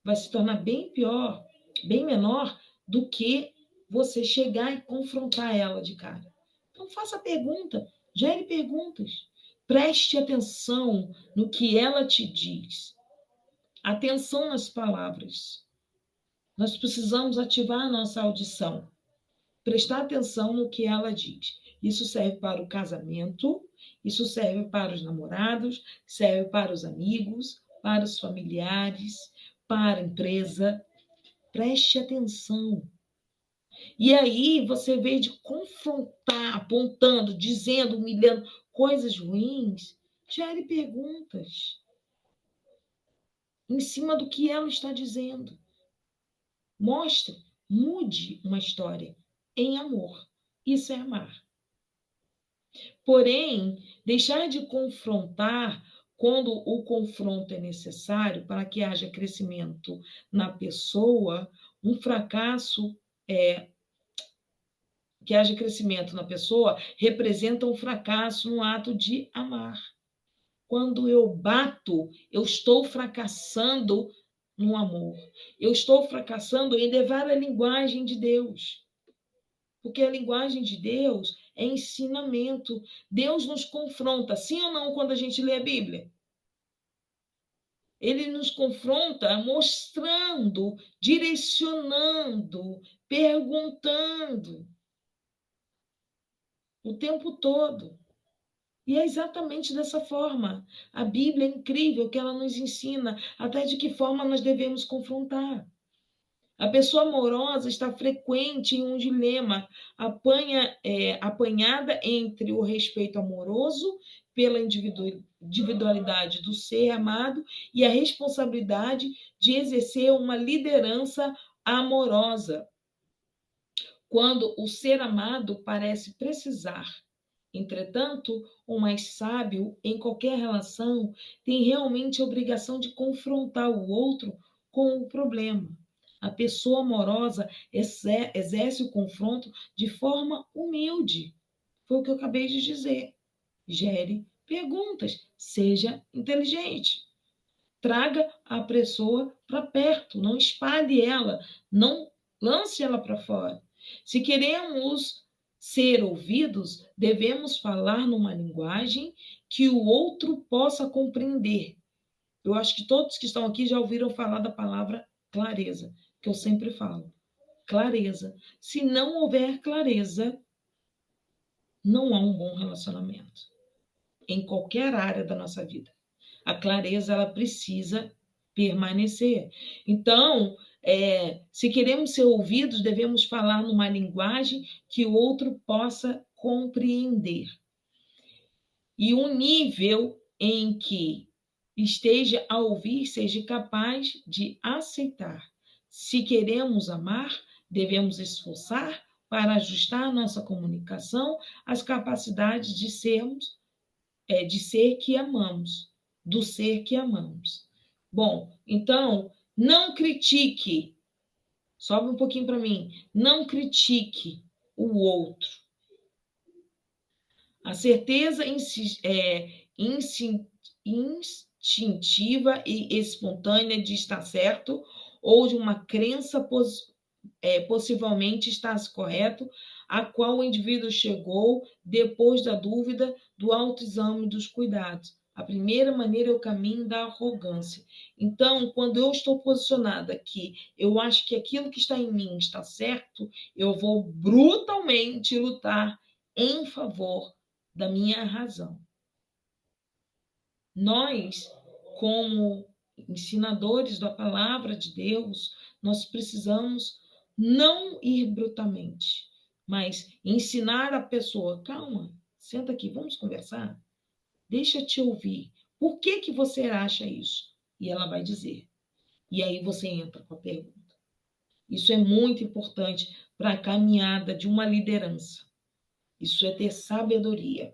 vai se tornar bem pior, bem menor do que você chegar e confrontar ela de cara. Então, faça pergunta, gere perguntas. Preste atenção no que ela te diz. Atenção nas palavras. Nós precisamos ativar a nossa audição. Prestar atenção no que ela diz. Isso serve para o casamento, isso serve para os namorados, serve para os amigos, para os familiares, para a empresa. Preste atenção. E aí, você, em vez de confrontar, apontando, dizendo, humilhando coisas ruins, gere perguntas em cima do que ela está dizendo. Mostre, mude uma história em amor. Isso é amar. Porém, deixar de confrontar quando o confronto é necessário para que haja crescimento na pessoa, que haja crescimento na pessoa representa um fracasso no ato de amar. Quando eu bato, eu estou fracassando no amor. Eu estou fracassando em levar a linguagem de Deus. Porque a linguagem de Deus é ensinamento. Deus nos confronta, sim ou não, quando a gente lê a Bíblia? Ele nos confronta mostrando, direcionando, perguntando o tempo todo. E é exatamente dessa forma. A Bíblia é incrível que ela nos ensina até de que forma nós devemos confrontar. A pessoa amorosa está frequente em um dilema, apanhada entre o respeito amoroso pela individualidade do ser amado e a responsabilidade de exercer uma liderança amorosa, quando o ser amado parece precisar. Entretanto, o mais sábio em qualquer relação tem realmente a obrigação de confrontar o outro com o problema. A pessoa amorosa exerce o confronto de forma humilde. Foi o que eu acabei de dizer. Gere perguntas, seja inteligente. Traga a pessoa para perto, não espalhe ela, não lance ela para fora. Se queremos ser ouvidos, devemos falar numa linguagem que o outro possa compreender. Eu acho que todos que estão aqui já ouviram falar da palavra clareza, que eu sempre falo. Clareza. Se não houver clareza, não há um bom relacionamento em qualquer área da nossa vida. A clareza, ela precisa permanecer. Então, se queremos ser ouvidos, devemos falar numa linguagem que o outro possa compreender. E um nível em que esteja a ouvir, seja capaz de aceitar. Se queremos amar, devemos esforçar para ajustar nossa comunicação às capacidades de sermos, de ser que amamos, do ser que amamos. Bom, então, não critique, sobe um pouquinho para mim, não critique o outro. A certeza instintiva e espontânea de estar certo ou de uma crença possivelmente está correto, a qual o indivíduo chegou depois da dúvida, do autoexame dos cuidados. A primeira maneira é o caminho da arrogância. Então, quando eu estou posicionada aqui, eu acho que aquilo que está em mim está certo, eu vou brutalmente lutar em favor da minha razão. Nós, como ensinadores da palavra de Deus, nós precisamos não ir brutalmente, mas ensinar a pessoa, calma, senta aqui, vamos conversar, deixa eu te ouvir, por que que você acha isso? E ela vai dizer. E aí você entra com a pergunta. Isso é muito importante para a caminhada de uma liderança. Isso é ter sabedoria,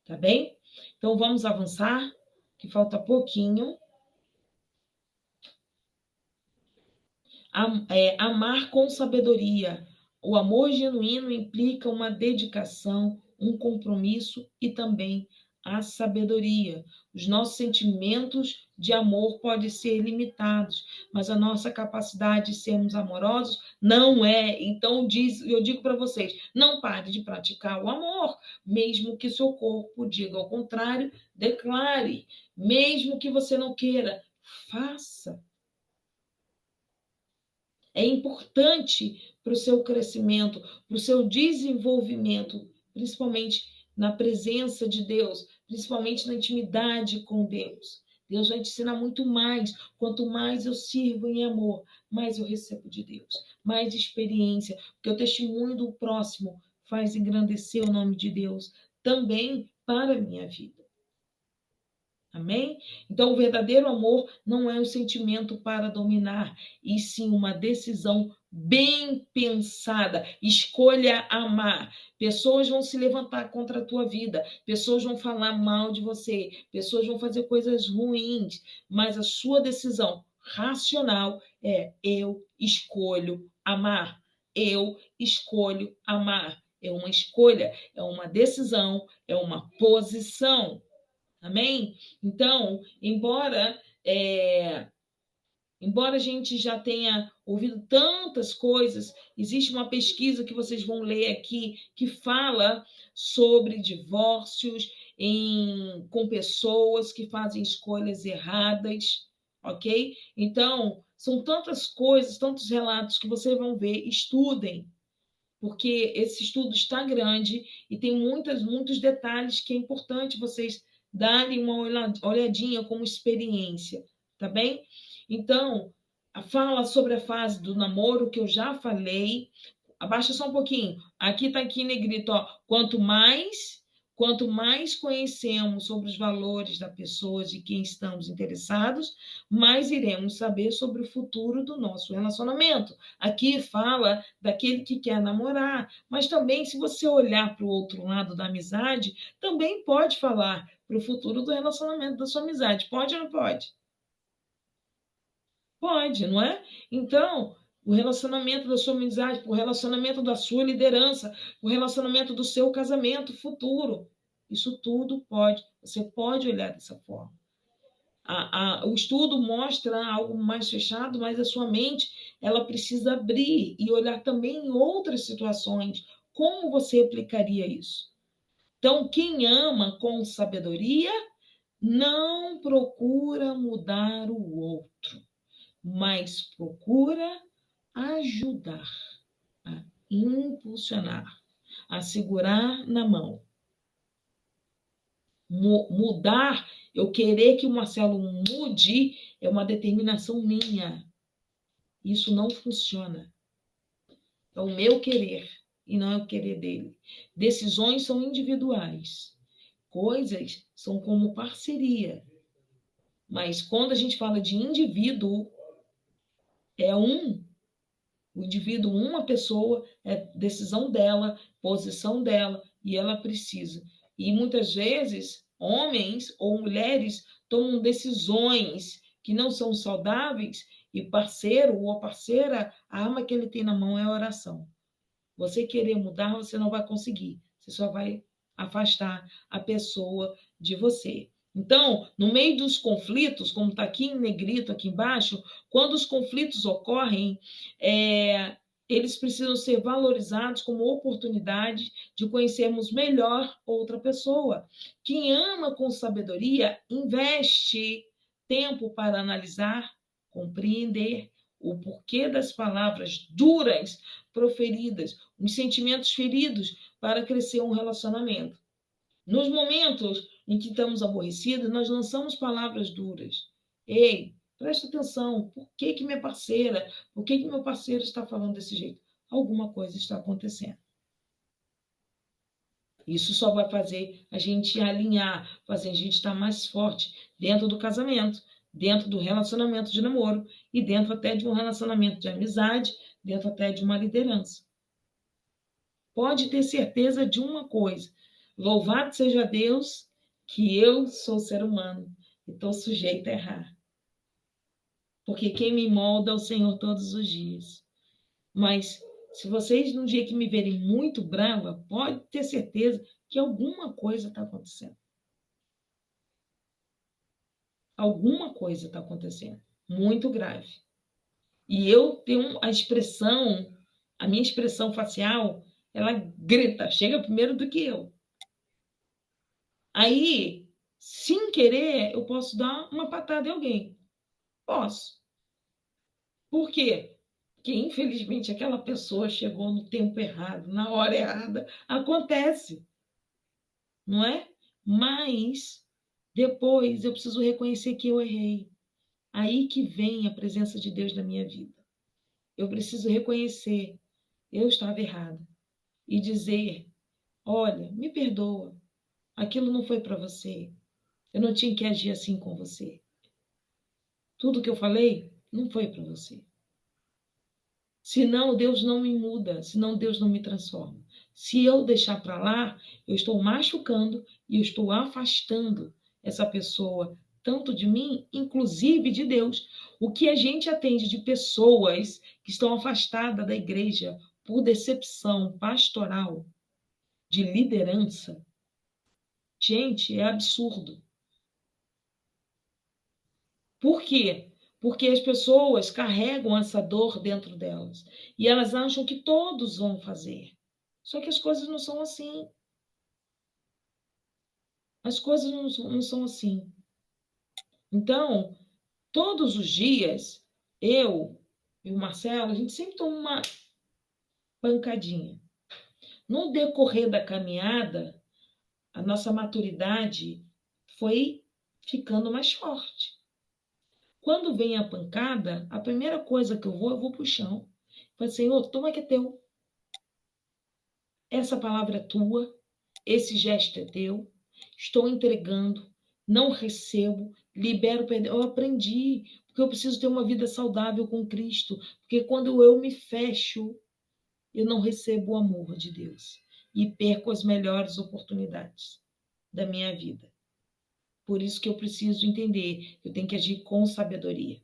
tá bem? Então vamos avançar, que falta pouquinho. Amar com sabedoria. O amor genuíno implica uma dedicação, um compromisso e também a sabedoria. Os nossos sentimentos de amor podem ser limitados, mas a nossa capacidade de sermos amorosos não é. Então, eu digo para vocês, não pare de praticar o amor, mesmo que seu corpo diga ao contrário, declare. Mesmo que você não queira, faça. É importante para o seu crescimento, para o seu desenvolvimento, principalmente na presença de Deus, principalmente na intimidade com Deus. Deus vai te ensinar muito mais. Quanto mais eu sirvo em amor, mais eu recebo de Deus, mais experiência, porque o testemunho do próximo faz engrandecer o nome de Deus também para a minha vida. Amém? Então, o verdadeiro amor não é um sentimento para dominar, e sim uma decisão bem pensada. Escolha amar. Pessoas vão se levantar contra a tua vida, pessoas vão falar mal de você, pessoas vão fazer coisas ruins, mas a sua decisão racional é: eu escolho amar. Eu escolho amar. É uma escolha, é uma decisão, é uma posição. Amém? Então, embora a gente já tenha ouvido tantas coisas, existe uma pesquisa que vocês vão ler aqui que fala sobre divórcios com pessoas que fazem escolhas erradas, ok? Então, são tantas coisas, tantos relatos que vocês vão ver, estudem, porque esse estudo está grande e tem muitos detalhes que é importante vocês darem uma olhadinha como experiência, tá bem? Então, fala sobre a fase do namoro, que eu já falei. Abaixa só um pouquinho. Aqui está aqui em negrito, ó. Quanto mais conhecemos sobre os valores da pessoa de quem estamos interessados, mais iremos saber sobre o futuro do nosso relacionamento. Aqui fala daquele que quer namorar, mas também, se você olhar para o outro lado da amizade, também pode falar para o futuro do relacionamento da sua amizade. Pode ou não pode? Pode, não é? Então, o relacionamento da sua amizade, o relacionamento da sua liderança, o relacionamento do seu casamento futuro. Isso tudo pode, você pode olhar dessa forma. O estudo mostra algo mais fechado, mas a sua mente ela precisa abrir e olhar também em outras situações. Como você aplicaria isso? Então, quem ama com sabedoria não procura mudar o outro, mas procura ajudar, a impulsionar, a segurar na mão. Mudar, eu querer que o Marcelo mude, é uma determinação minha. Isso não funciona. É o meu querer e não é o querer dele. Decisões são individuais. Coisas são como parceria. Mas quando a gente fala de indivíduo, é o indivíduo, uma pessoa, é decisão dela, posição dela, e ela precisa. E muitas vezes, homens ou mulheres tomam decisões que não são saudáveis, e parceiro ou a parceira, a arma que ele tem na mão é a oração. Você querer mudar, você não vai conseguir. Você só vai afastar a pessoa de você. Então, no meio dos conflitos, como está aqui em negrito, aqui embaixo, quando os conflitos ocorrem, eles precisam ser valorizados como oportunidade de conhecermos melhor outra pessoa. Quem ama com sabedoria, investe tempo para analisar, compreender o porquê das palavras duras proferidas, os sentimentos feridos para crescer um relacionamento. Nos momentos em que estamos aborrecidos, nós lançamos palavras duras. Ei, presta atenção, por que minha parceira, por que meu parceiro está falando desse jeito? Alguma coisa está acontecendo. Isso só vai fazer a gente alinhar, fazer a gente estar mais forte dentro do casamento, dentro do relacionamento de namoro e dentro até de um relacionamento de amizade, dentro até de uma liderança. Pode ter certeza de uma coisa: louvado seja Deus que eu sou ser humano e estou sujeito a errar. Porque quem me molda é o Senhor todos os dias. Mas se vocês, no dia que me verem muito brava, pode ter certeza que alguma coisa está acontecendo. Alguma coisa está acontecendo, muito grave. E eu tenho a minha expressão facial, ela grita, chega primeiro do que eu. Aí, sem querer, eu posso dar uma patada em alguém. Posso. Por quê? Porque, infelizmente, aquela pessoa chegou no tempo errado, na hora errada. Acontece. Não é? Mas, depois, eu preciso reconhecer que eu errei. Aí que vem a presença de Deus na minha vida. Eu preciso reconhecer, eu estava errada. E dizer, olha, me perdoa. Aquilo não foi para você. Eu não tinha que agir assim com você. Tudo que eu falei não foi para você. Senão Deus não me muda, senão Deus não me transforma. Se eu deixar para lá, eu estou machucando e eu estou afastando essa pessoa, tanto de mim, inclusive de Deus. O que a gente atende de pessoas que estão afastadas da igreja por decepção pastoral, de liderança, gente, é absurdo. Por quê? Porque as pessoas carregam essa dor dentro delas e elas acham que todos vão fazer. Só que as coisas não são assim. As coisas não são assim. Então, todos os dias, eu e o Marcelo, a gente sempre toma uma pancadinha. No decorrer da caminhada, a nossa maturidade foi ficando mais forte. Quando vem a pancada, a primeira coisa que eu vou pro chão. Falo, Senhor, toma que é teu. Essa palavra é tua, esse gesto é teu, estou entregando, não recebo, libero perdão. Eu aprendi, porque eu preciso ter uma vida saudável com Cristo, porque quando eu me fecho, eu não recebo o amor de Deus e perco as melhores oportunidades da minha vida. Por isso que eu preciso entender, eu tenho que agir com sabedoria,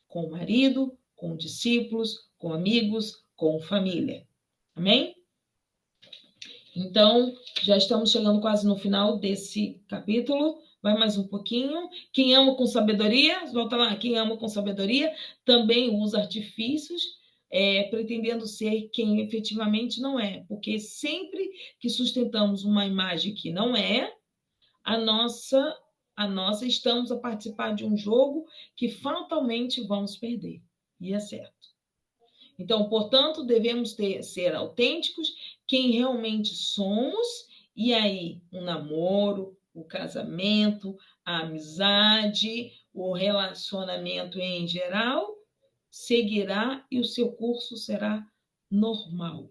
com o marido, com discípulos, com amigos, com família. Amém? Então, já estamos chegando quase no final desse capítulo. Vai mais um pouquinho. Quem ama com sabedoria, volta lá, quem ama com sabedoria também usa artifícios, pretendendo ser quem efetivamente não é. Porque sempre que sustentamos uma imagem que não é, a estamos a participar de um jogo que fatalmente vamos perder. E é certo. Então, portanto, devemos ser autênticos, quem realmente somos, e aí o namoro, o casamento, a amizade, o relacionamento em geral seguirá e o seu curso será normal,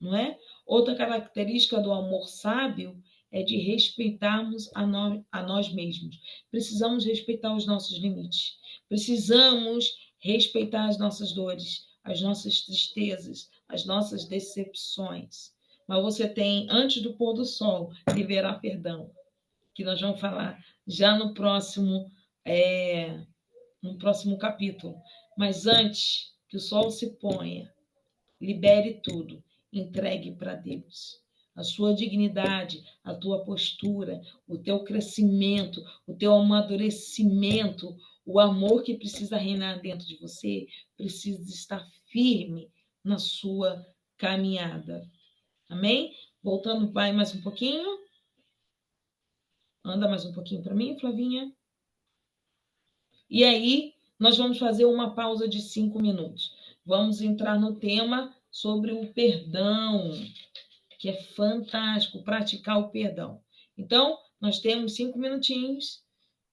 não é? Outra característica do amor sábio é de respeitarmos a nós mesmos. Precisamos respeitar os nossos limites. Precisamos respeitar as nossas dores, as nossas tristezas, as nossas decepções. Mas você tem, antes do pôr do sol, liberar perdão, que nós vamos falar já no próximo capítulo. Mas antes que o sol se ponha, libere tudo, entregue para Deus. A sua dignidade, a tua postura, o teu crescimento, o teu amadurecimento, o amor que precisa reinar dentro de você, precisa estar firme na sua caminhada. Amém? Voltando, vai mais um pouquinho. Anda mais um pouquinho para mim, Flavinha. E aí, nós vamos fazer uma pausa de 5 minutos. Vamos entrar no tema sobre o perdão, que é fantástico, praticar o perdão. Então, nós temos 5 minutinhos,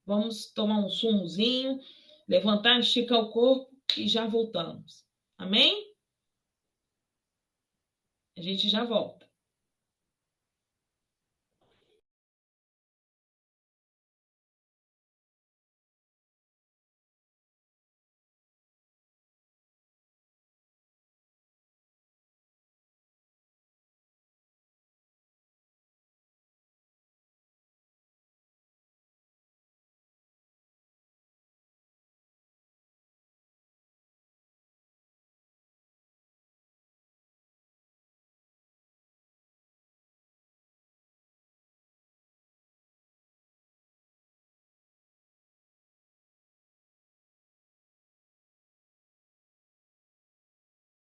vamos tomar um sumozinho, levantar, esticar o corpo e já voltamos. Amém? A gente já volta.